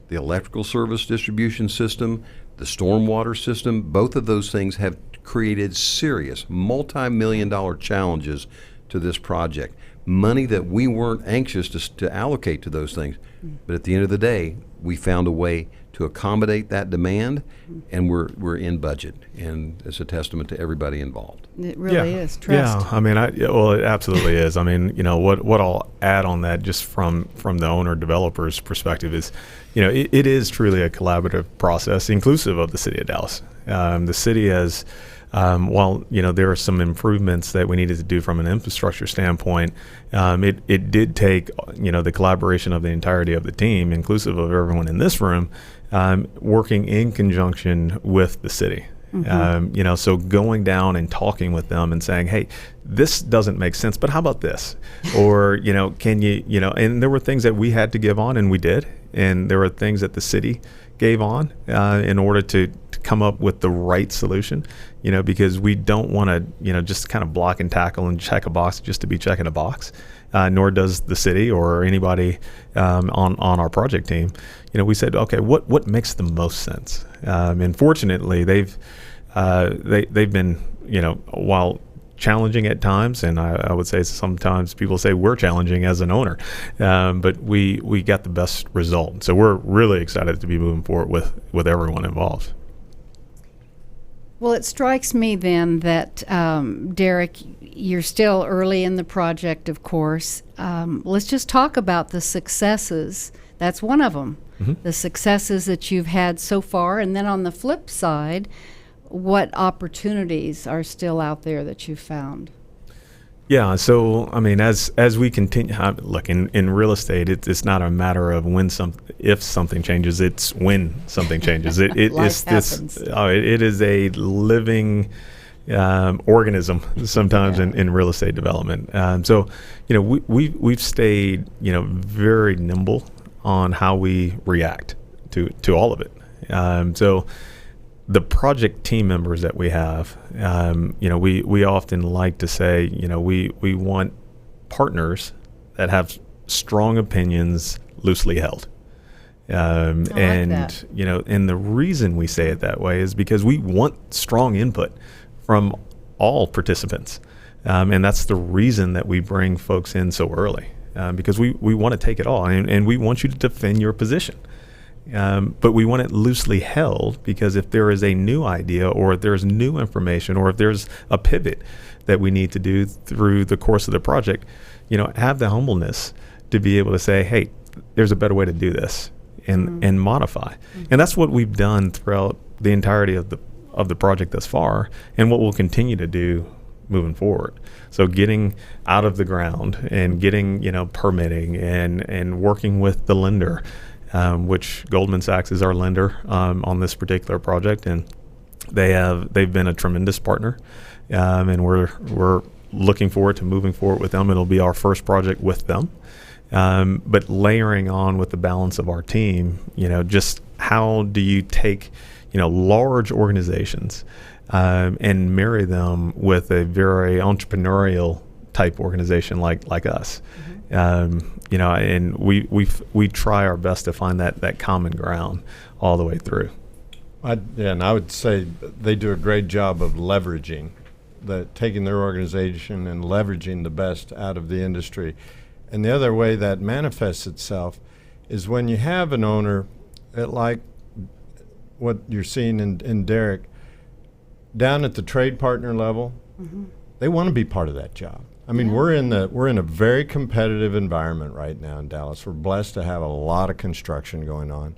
the electrical service distribution system, the stormwater system. Both of those things have created serious multi-million-dollar challenges to this project. Money that we weren't anxious to allocate to those things. But at the end of the day, we found a way to to accommodate that demand, and we're in budget, and it's a testament to everybody involved. It really is trust. Yeah, I mean, well, it absolutely is. I mean, what I'll add on that, just from the owner developer's perspective, is, it is truly a collaborative process, inclusive of the city of Dallas. The city has, while there are some improvements that we needed to do from an infrastructure standpoint, it did take the collaboration of the entirety of the team, inclusive of everyone in this room, working in conjunction with the city. Mm-hmm. So going down and talking with them and saying, hey, this doesn't make sense, but how about this? Or, can you, and there were things that we had to give on, and we did. And there were things that the city gave on in order to come up with the right solution, because we don't want to, just kind of block and tackle and check a box just to be checking a box, nor does the city or anybody on our project team. We said, okay, what makes the most sense? And fortunately, they've been, while challenging at times, and I would say sometimes people say we're challenging as an owner, but we got the best result. So we're really excited to be moving forward with everyone involved. Well, it strikes me then that, Derek, you're still early in the project, of course. Let's just talk about the successes. That's one of them, mm-hmm. the successes that you've had so far. And then on the flip side, what opportunities are still out there that you've found? Yeah, so I mean, as we continue, look, in real estate, it's not a matter of if something changes; it's when something changes. It is a living organism sometimes in real estate development. So we've stayed very nimble on how we react to all of it. So the project team members that we have, we often like to say, we want partners that have strong opinions loosely held. And the reason we say it that way is because we want strong input from all participants. And that's the reason that we bring folks in so early, because we want to take it all, and we want you to defend your position. But we want it loosely held, because if there is a new idea, or if there's new information, or if there's a pivot that we need to do through the course of the project, have the humbleness to be able to say, hey, there's a better way to do this, and modify. Mm-hmm. And that's what we've done throughout the entirety of the project thus far, and what we'll continue to do moving forward. So getting out of the ground and getting, permitting and working with the lender, which Goldman Sachs is our lender on this particular project, and they've been a tremendous partner, and we're looking forward to moving forward with them. It'll be our first project with them, but layering on with the balance of our team, just how do you take large organizations and marry them with a very entrepreneurial type organization like us. Mm-hmm. And we try our best to find that common ground all the way through. And I would say they do a great job of leveraging, taking their organization and leveraging the best out of the industry. And the other way that manifests itself is when you have an owner, like what you're seeing in Derek, down at the trade partner level, mm-hmm. they want to be part of that job. I mean, we're in a very competitive environment right now in Dallas. We're blessed to have a lot of construction going on,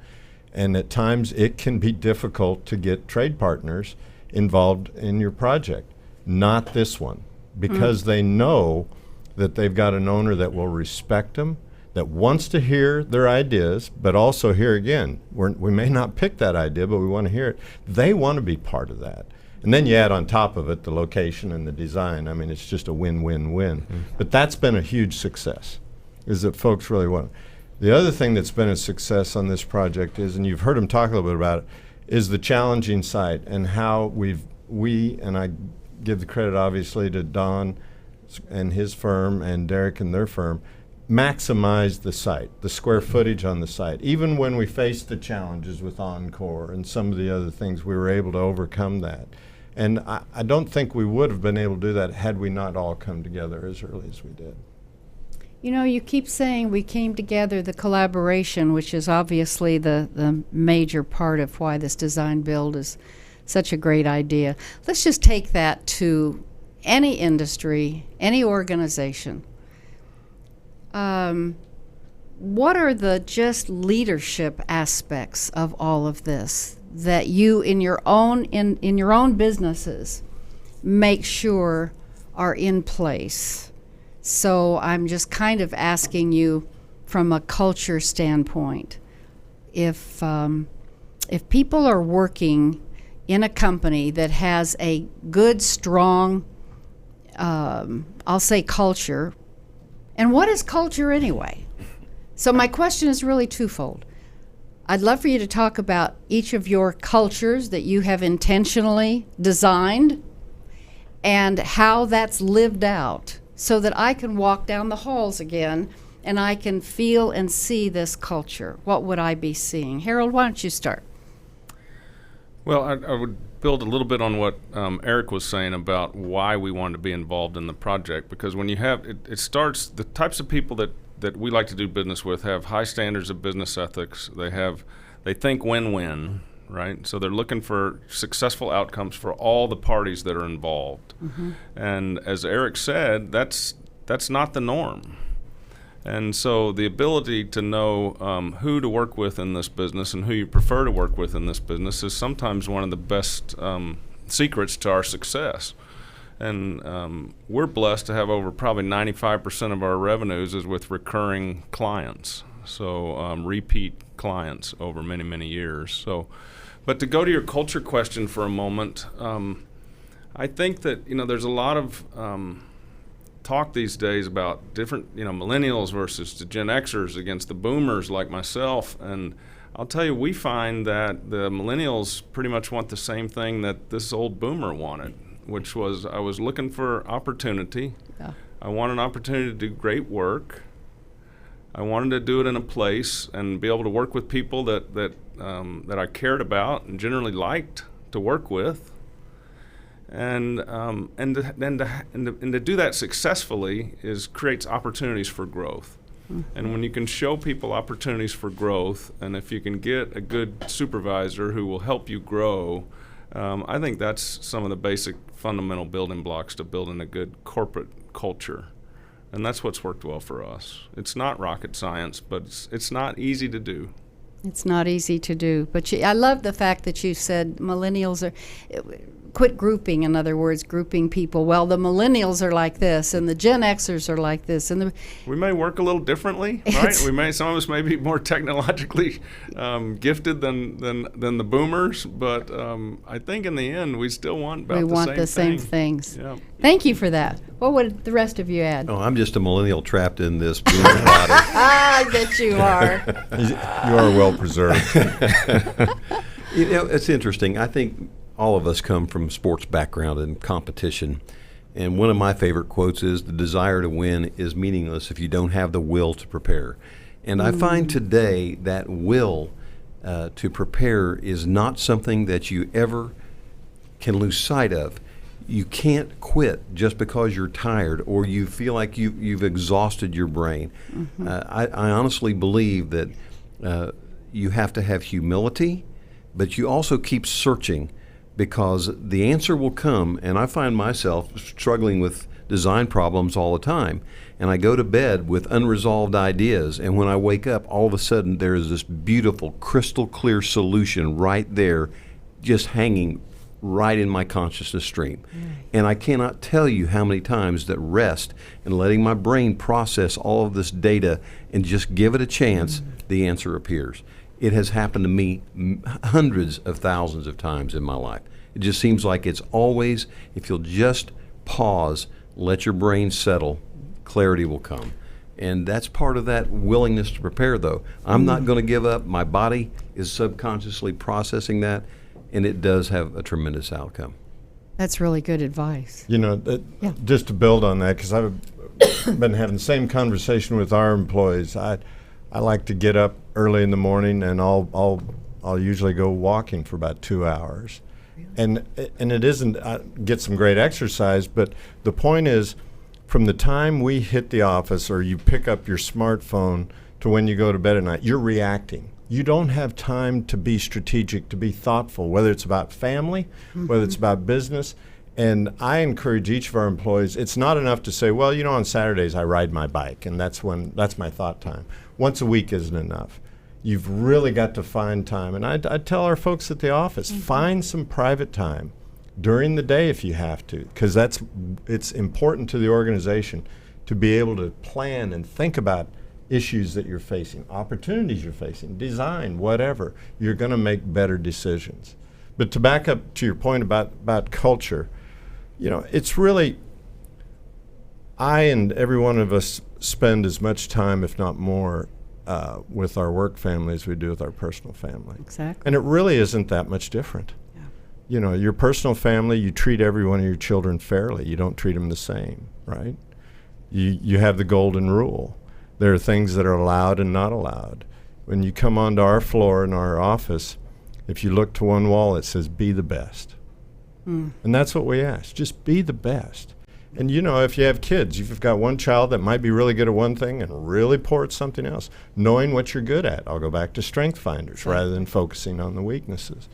and at times it can be difficult to get trade partners involved in your project. Not this one, because they know that they've got an owner that will respect them, that wants to hear their ideas, but also here again, we may not pick that idea, but we want to hear it. They want to be part of that. And then you add on top of it the location and the design. I mean, it's just a win-win-win. Mm-hmm. But that's been a huge success, is that folks really want it. The other thing that's been a success on this project is, and you've heard him talk a little bit about it, is the challenging site and how and I give the credit obviously to Don and his firm and Derek and their firm, maximize the site, the square footage on the site. Even when we faced the challenges with Encore and some of the other things, we were able to overcome that. And I don't think we would have been able to do that had we not all come together as early as we did. You keep saying we came together, the collaboration, which is obviously the major part of why this design build is such a great idea. Let's just take that to any industry, any organization. What are the just leadership aspects of all of this that you in your own businesses make sure are in place? So I'm just kind of asking you from a culture standpoint, if people are working in a company that has a good, strong, I'll say culture, and what is culture anyway? So my question is really twofold. I'd love for you to talk about each of your cultures that you have intentionally designed and how that's lived out so that I can walk down the halls again and I can feel and see this culture. What would I be seeing? Harold, why don't you start? Well, I would build a little bit on what Eric was saying about why we wanted to be involved in the project, because when you have, it starts, the types of people that we like to do business with have high standards of business ethics. They think win-win, right? So they're looking for successful outcomes for all the parties that are involved. Mm-hmm. And as Eric said, that's not the norm. And so the ability to know who to work with in this business and who you prefer to work with in this business is sometimes one of the best secrets to our success. And we're blessed to have over probably 95% of our revenues is with recurring clients, so repeat clients over many, many years. So, but to go to your culture question for a moment, I think that there's a lot of talk these days about different millennials versus the Gen Xers against the boomers like myself, and I'll tell you, we find that the millennials pretty much want the same thing that this old boomer wanted, which was I was looking for opportunity. Yeah. I want an opportunity to do great work. I wanted to do it in a place and be able to work with people that I cared about and generally liked to work with. And to do that successfully creates opportunities for growth. Mm-hmm. And when you can show people opportunities for growth, and if you can get a good supervisor who will help you grow, I think that's some of the basic fundamental building blocks to building a good corporate culture. And that's what's worked well for us. It's not rocket science, but it's not easy to do. It's not easy to do. But I love the fact that you said millennials are... Quit grouping, in other words, grouping people. Well, the millennials are like this, and the Gen Xers are like this, and we may work a little differently, right? Some of us may be more technologically gifted than the boomers, but I think in the end we still want the same things. Yeah. Thank you for that. What would the rest of you add? Oh, I'm just a millennial trapped in this boomer body. I bet you are. You are well preserved. It's interesting. I think all of us come from sports background and competition. And one of my favorite quotes is, the desire to win is meaningless if you don't have the will to prepare. And I find today that will to prepare is not something that you ever can lose sight of. You can't quit just because you're tired or you feel like you've exhausted your brain. Mm-hmm. I honestly believe that you have to have humility, but you also keep searching, because the answer will come. And I find myself struggling with design problems all the time, and I go to bed with unresolved ideas, and when I wake up, all of a sudden there is this beautiful crystal clear solution right there, just hanging right in my consciousness stream. And I cannot tell you how many times that rest and letting my brain process all of this data and just give it a chance, the answer appears. It has happened to me hundreds of thousands of times in my life. It just seems like it's always, if you'll just pause, let your brain settle, clarity will come. And that's part of that willingness to prepare, though. I'm not going to give up. My body is subconsciously processing that, and it does have a tremendous outcome. That's really good advice. Just to build on that, because I've been having the same conversation with our employees. I like to get up early in the morning, and I'll usually go walking for about 2 hours. Really? And it isn't get some great exercise, but the point is, from the time we hit the office or you pick up your smartphone to when you go to bed at night, you're reacting. You don't have time to be strategic, to be thoughtful, whether it's about family, whether it's about business. And I encourage each of our employees, it's not enough to say, well, on Saturdays I ride my bike, and that's my thought time. Once a week isn't enough. You've really got to find time. And I tell our folks at the office, find some private time during the day if you have to, because it's important to the organization to be able to plan and think about issues that you're facing, opportunities you're facing, design, whatever. You're going to make better decisions. But to back up to your point about culture, it's really, I and every one of us spend as much time, if not more, with our work family as we do with our personal family. Exactly. And it really isn't that much different. Yeah. Your personal family, you treat every one of your children fairly. You don't treat them the same, right? You have the golden rule. There are things that are allowed and not allowed. When you come onto our floor in our office, if you look to one wall, it says, be the best. And that's what we ask. Just be the best. And if you have kids, you've got one child that might be really good at one thing and really poor at something else. Knowing what you're good at. I'll go back to strength finders rather than focusing on the weaknesses.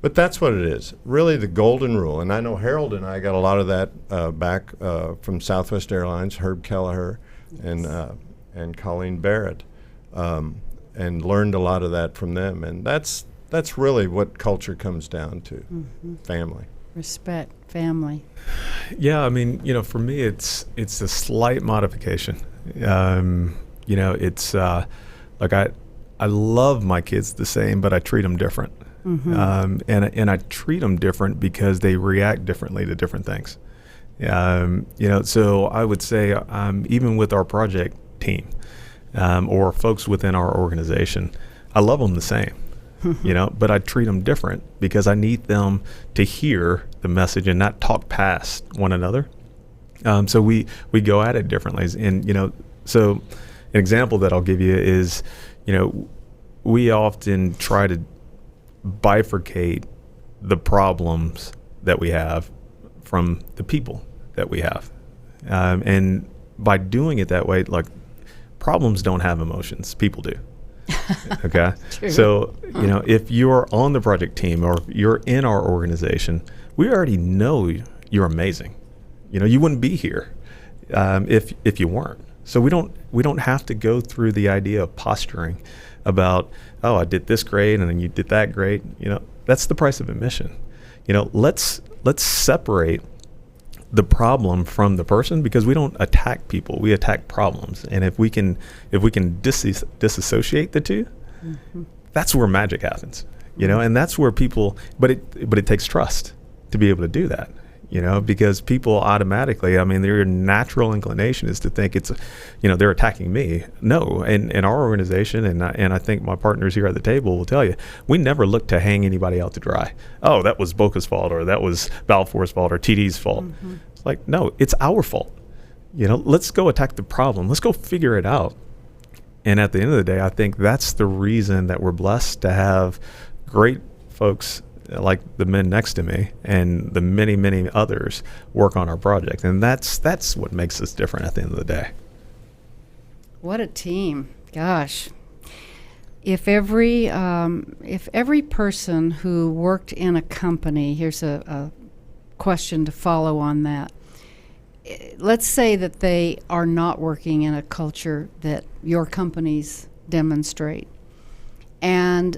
But that's what it is. Really the golden rule. And I know Harold and I got a lot of that back from Southwest Airlines, Herb Kelleher and Colleen Barrett, and learned a lot of that from them. And that's really what culture comes down to, family. Respect, family. Yeah, for me, it's a slight modification. It's like I love my kids the same, but I treat them different. And I treat them different because they react differently to different things. So I would say even with our project team or folks within our organization, I love them the same. But I treat them different because I need them to hear the message and not talk past one another. So we go at it differently. And, so an example that I'll give you is, we often try to bifurcate the problems that we have from the people that we have. And by doing it that way, like, problems don't have emotions, people do. Okay. True. So, if you're on the project team or if you're in our organization, we already know you're amazing. You wouldn't be here if you weren't. So we don't have to go through the idea of posturing about, oh, I did this great and then you did that great. That's the price of admission. Let's separate the problem from the person, because we don't attack people, we attack problems. And if we can disassociate the two, that's where magic happens. And that's where people, but it takes trust to be able to do that. Because people automatically, their natural inclination is to think it's, they're attacking me. No, in our organization, and I think my partners here at the table will tell you, we never look to hang anybody out to dry. Oh, that was Bokke's fault, or that was Balfour's fault, or TD's fault. It's like, no, it's our fault. Let's go attack the problem. Let's go figure it out. And at the end of the day, I think that's the reason that we're blessed to have great folks like the men next to me and the many, many others work on our project. And that's what makes us different at the end of the day. What a team. Gosh. If every person who worked in a company, here's a question to follow on that. Let's say that they are not working in a culture that your companies demonstrate, and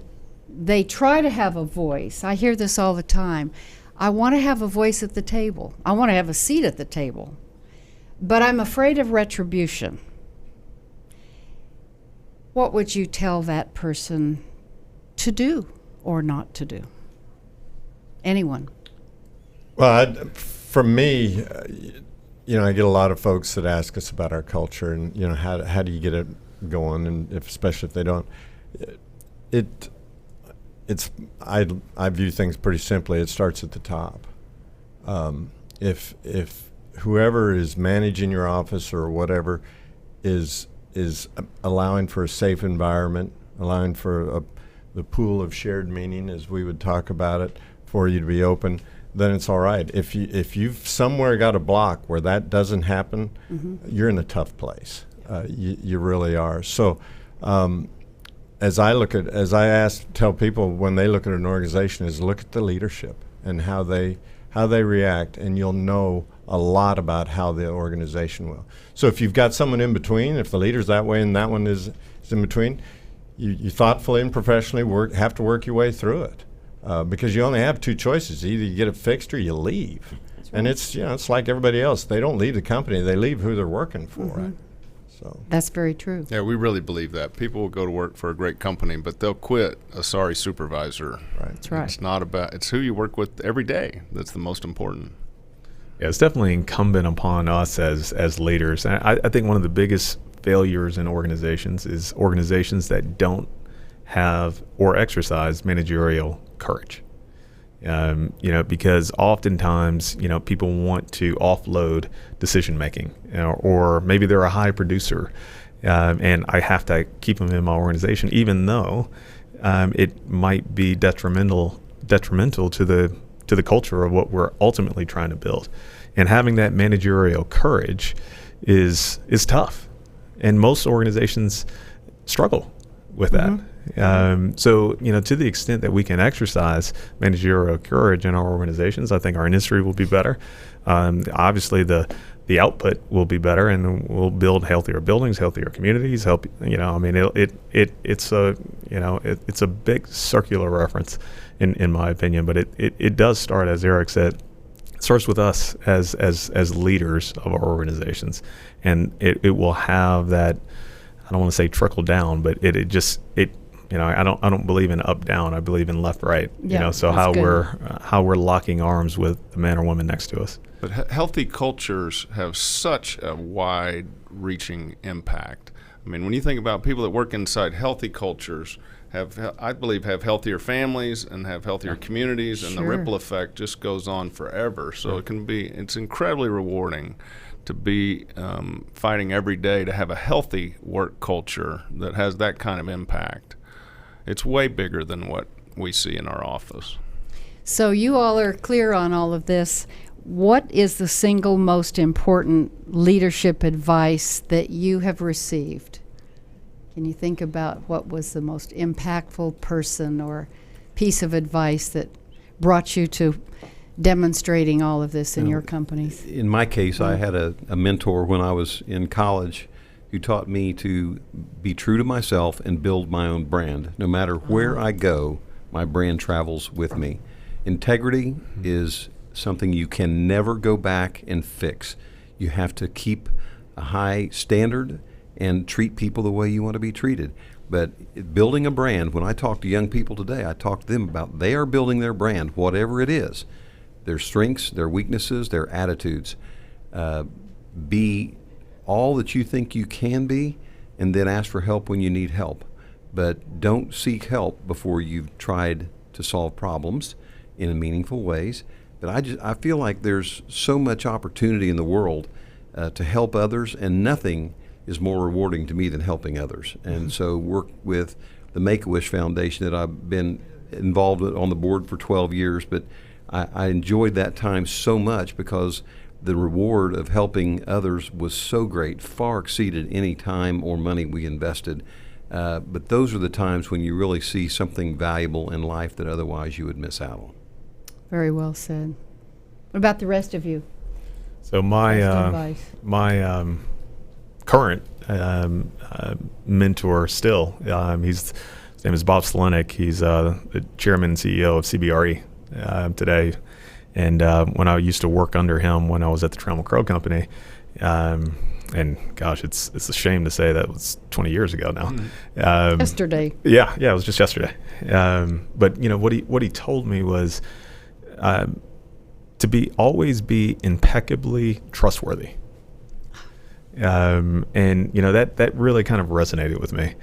they try to have a voice. I hear this all the time. I want to have a voice at the table. I want to have a seat at the table. But I'm afraid of retribution. What would you tell that person to do or not to do? Anyone? Well, for me, I get a lot of folks that ask us about our culture and, how do you get it going, and especially if they don't. I view things pretty simply. It starts at the top. If whoever is managing your office or whatever is allowing for a safe environment, allowing for the pool of shared meaning, as we would talk about it, for you to be open, then it's all right. If you've somewhere got a block where that doesn't happen, you're in a tough place. You really are. So as I tell people when they look at an organization is look at the leadership and how they react, and you'll know a lot about how the organization will. So if you've got someone in between, if the leader's that way and that one is in between, you thoughtfully and professionally have to work your way through it, because you only have two choices: either you get it fixed or you leave. Right. And it's like everybody else. They don't leave the company; they leave who they're working for. Right? So that's very true. Yeah, we really believe that. People will go to work for a great company, but they'll quit a sorry supervisor. Right. That's right. It's who you work with every day that's the most important. Yeah, it's definitely incumbent upon us as leaders. And I think one of the biggest failures in organizations is organizations that don't have or exercise managerial courage. Because oftentimes, people want to offload decision making, or maybe they're a high producer, and I have to keep them in my organization, even though it might be detrimental to the culture of what we're ultimately trying to build. And having that managerial courage is tough, and most organizations struggle with that. So, to the extent that we can exercise managerial courage in our organizations, I think our industry will be better. Obviously, the output will be better, and we'll build healthier buildings, healthier communities. It's a big circular reference, in my opinion. But it does start, as Eric said, it starts with us as leaders of our organizations, and it will have that. I don't want to say trickle down, but I don't believe in up down. I believe in left right. Yeah, so how we're locking arms with the man or woman next to us. But healthy cultures have such a wide-reaching impact. I mean, when you think about people that work inside healthy cultures, I believe have healthier families and have healthier communities, and the ripple effect just goes on forever. So it's incredibly rewarding to be fighting every day to have a healthy work culture that has that kind of impact. It's way bigger than what we see in our office. So you all are clear on all of this. What is the single most important leadership advice that you have received? Can you think about what was the most impactful person or piece of advice that brought you to demonstrating all of this in your companies? In my case, I had a mentor when I was in college who taught me to be true to myself and build my own brand. No matter where I go, my brand travels with me. Integrity is something you can never go back and fix. You have to keep a high standard and treat people the way you want to be treated. But building a brand, when I talk to young people today, I talk to them about they are building their brand, whatever it is, their strengths, their weaknesses, their attitudes. Be all that you think you can be, and then ask for help when you need help. But don't seek help before you've tried to solve problems in meaningful ways. But I feel like there's so much opportunity in the world to help others, and nothing is more rewarding to me than helping others. And so work with the Make-A-Wish Foundation that I've been involved with on the board for 12 years, but I enjoyed that time so much because the reward of helping others was so great, far exceeded any time or money we invested. But those are the times when you really see something valuable in life that otherwise you would miss out on. Very well said. What about the rest of you? So my current mentor still, his name is Bob Slenick. He's the chairman and CEO of CBRE today. And when I used to work under him when I was at the Trammell Crow Company, and gosh, it's a shame to say that was 20 years ago now. Yesterday. Yeah, it was just yesterday. But what he told me was to always be impeccably trustworthy. And that really kind of resonated with me.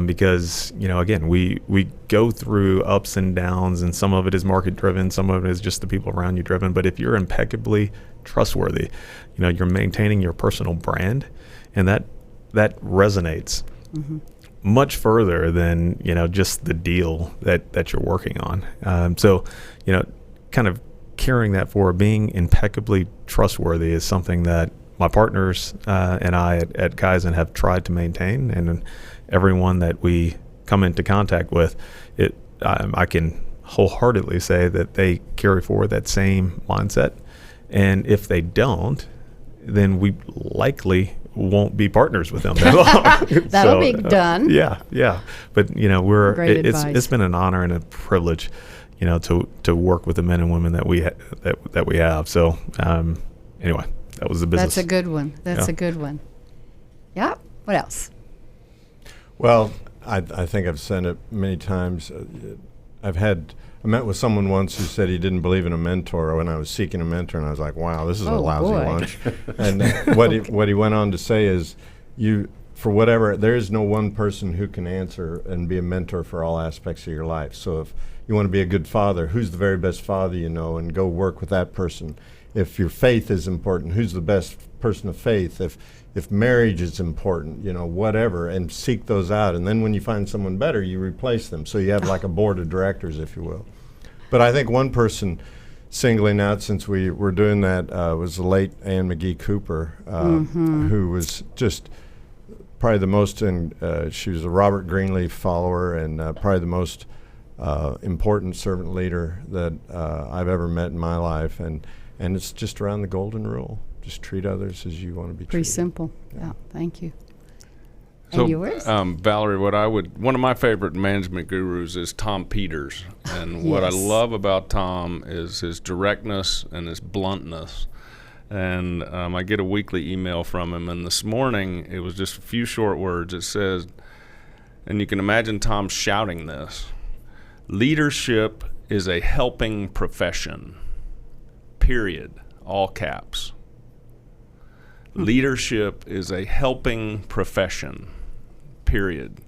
Because again, we go through ups and downs, and some of it is market driven, some of it is just the people around you driven. But if you're impeccably trustworthy, you're maintaining your personal brand, and that resonates much further than just the deal that you're working on. So kind of carrying that forward, being impeccably trustworthy is something that my partners and I at Kaizen have tried to maintain, and everyone that we come into contact with, I can wholeheartedly say that they carry forward that same mindset. And if they don't, then we likely won't be partners with them that long. That'll be done. Yeah. But it's been an honor and a privilege, to work with the men and women that we have. So anyway, that was the business. That's a good one. A good one. Yeah. What else? Well, I think I've said it many times. I met with someone once who said he didn't believe in a mentor when I was seeking a mentor, and I was like, wow, this is a lousy lunch. And what he went on to say is, there is no one person who can answer and be a mentor for all aspects of your life. So if you want to be a good father, who's the very best father you know, and go work with that person. If your faith is important, who's the best person of faith? If marriage is important, whatever, and seek those out. And then when you find someone better, you replace them. So you have like a board of directors, if you will. But I think one person singling out, since we were doing that, was the late Anne McGee Cooper, who was just probably the most, she was a Robert Greenleaf follower, and probably the most important servant leader that I've ever met in my life. And it's just around the golden rule. Just treat others as you want to be treated. Pretty simple. Yeah. Thank you. So, and yours? Valerie, one of my favorite management gurus is Tom Peters. And what I love about Tom is his directness and his bluntness. And I get a weekly email from him. And this morning, it was just a few short words. It says, and you can imagine Tom shouting this, leadership is a helping profession, period, all caps. Leadership is a helping profession, period.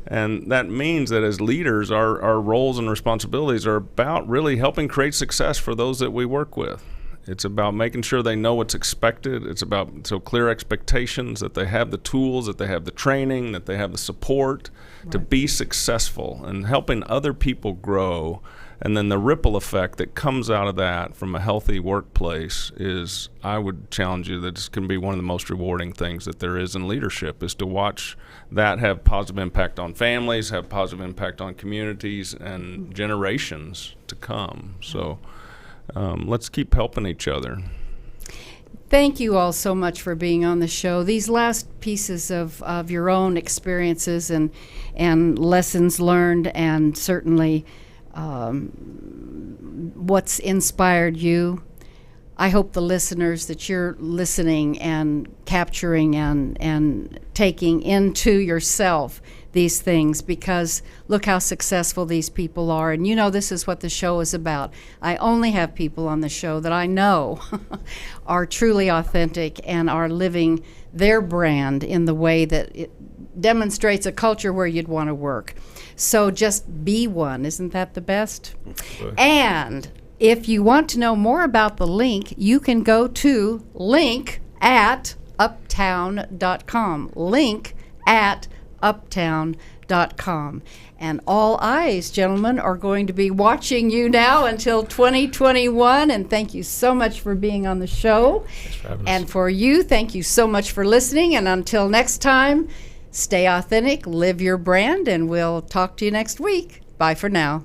And that means that as leaders, our roles and responsibilities are about really helping create success for those that we work with. It's about making sure they know what's expected. It's about clear expectations, that they have the tools, that they have the training, that they have the support to be successful, and helping other people grow. And then the ripple effect that comes out of that from a healthy workplace is, I would challenge you that this can be one of the most rewarding things that there is in leadership, is to watch that have positive impact on families, have positive impact on communities and generations to come. So let's keep helping each other. Thank you all so much for being on the show. These last pieces of your own experiences and lessons learned, and certainly what's inspired you. I hope the listeners that you're listening and capturing and taking into yourself these things, because look how successful these people are. And this is what the show is about. I only have people on the show that I know are truly authentic and are living their brand in the way that it demonstrates a culture where you'd want to work. So just be one. Isn't that the best? And if you want to know more about the link, you can go to link@uptown.com. Link@uptown.com. And all eyes, gentlemen, are going to be watching you now until 2021. And thank you so much for being on the show. Thanks for having us. And for you, thank you so much for listening. And until next time, stay authentic, live your brand, and we'll talk to you next week. Bye for now.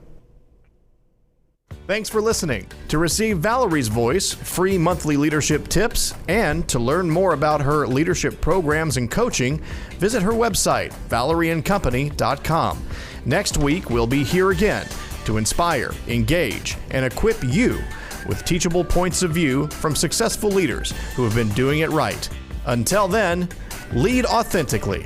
Thanks for listening. To receive Valerie's voice, free monthly leadership tips, and to learn more about her leadership programs and coaching, visit her website, valerieandcompany.com. Next week, we'll be here again to inspire, engage, and equip you with teachable points of view from successful leaders who have been doing it right. Until then, lead authentically.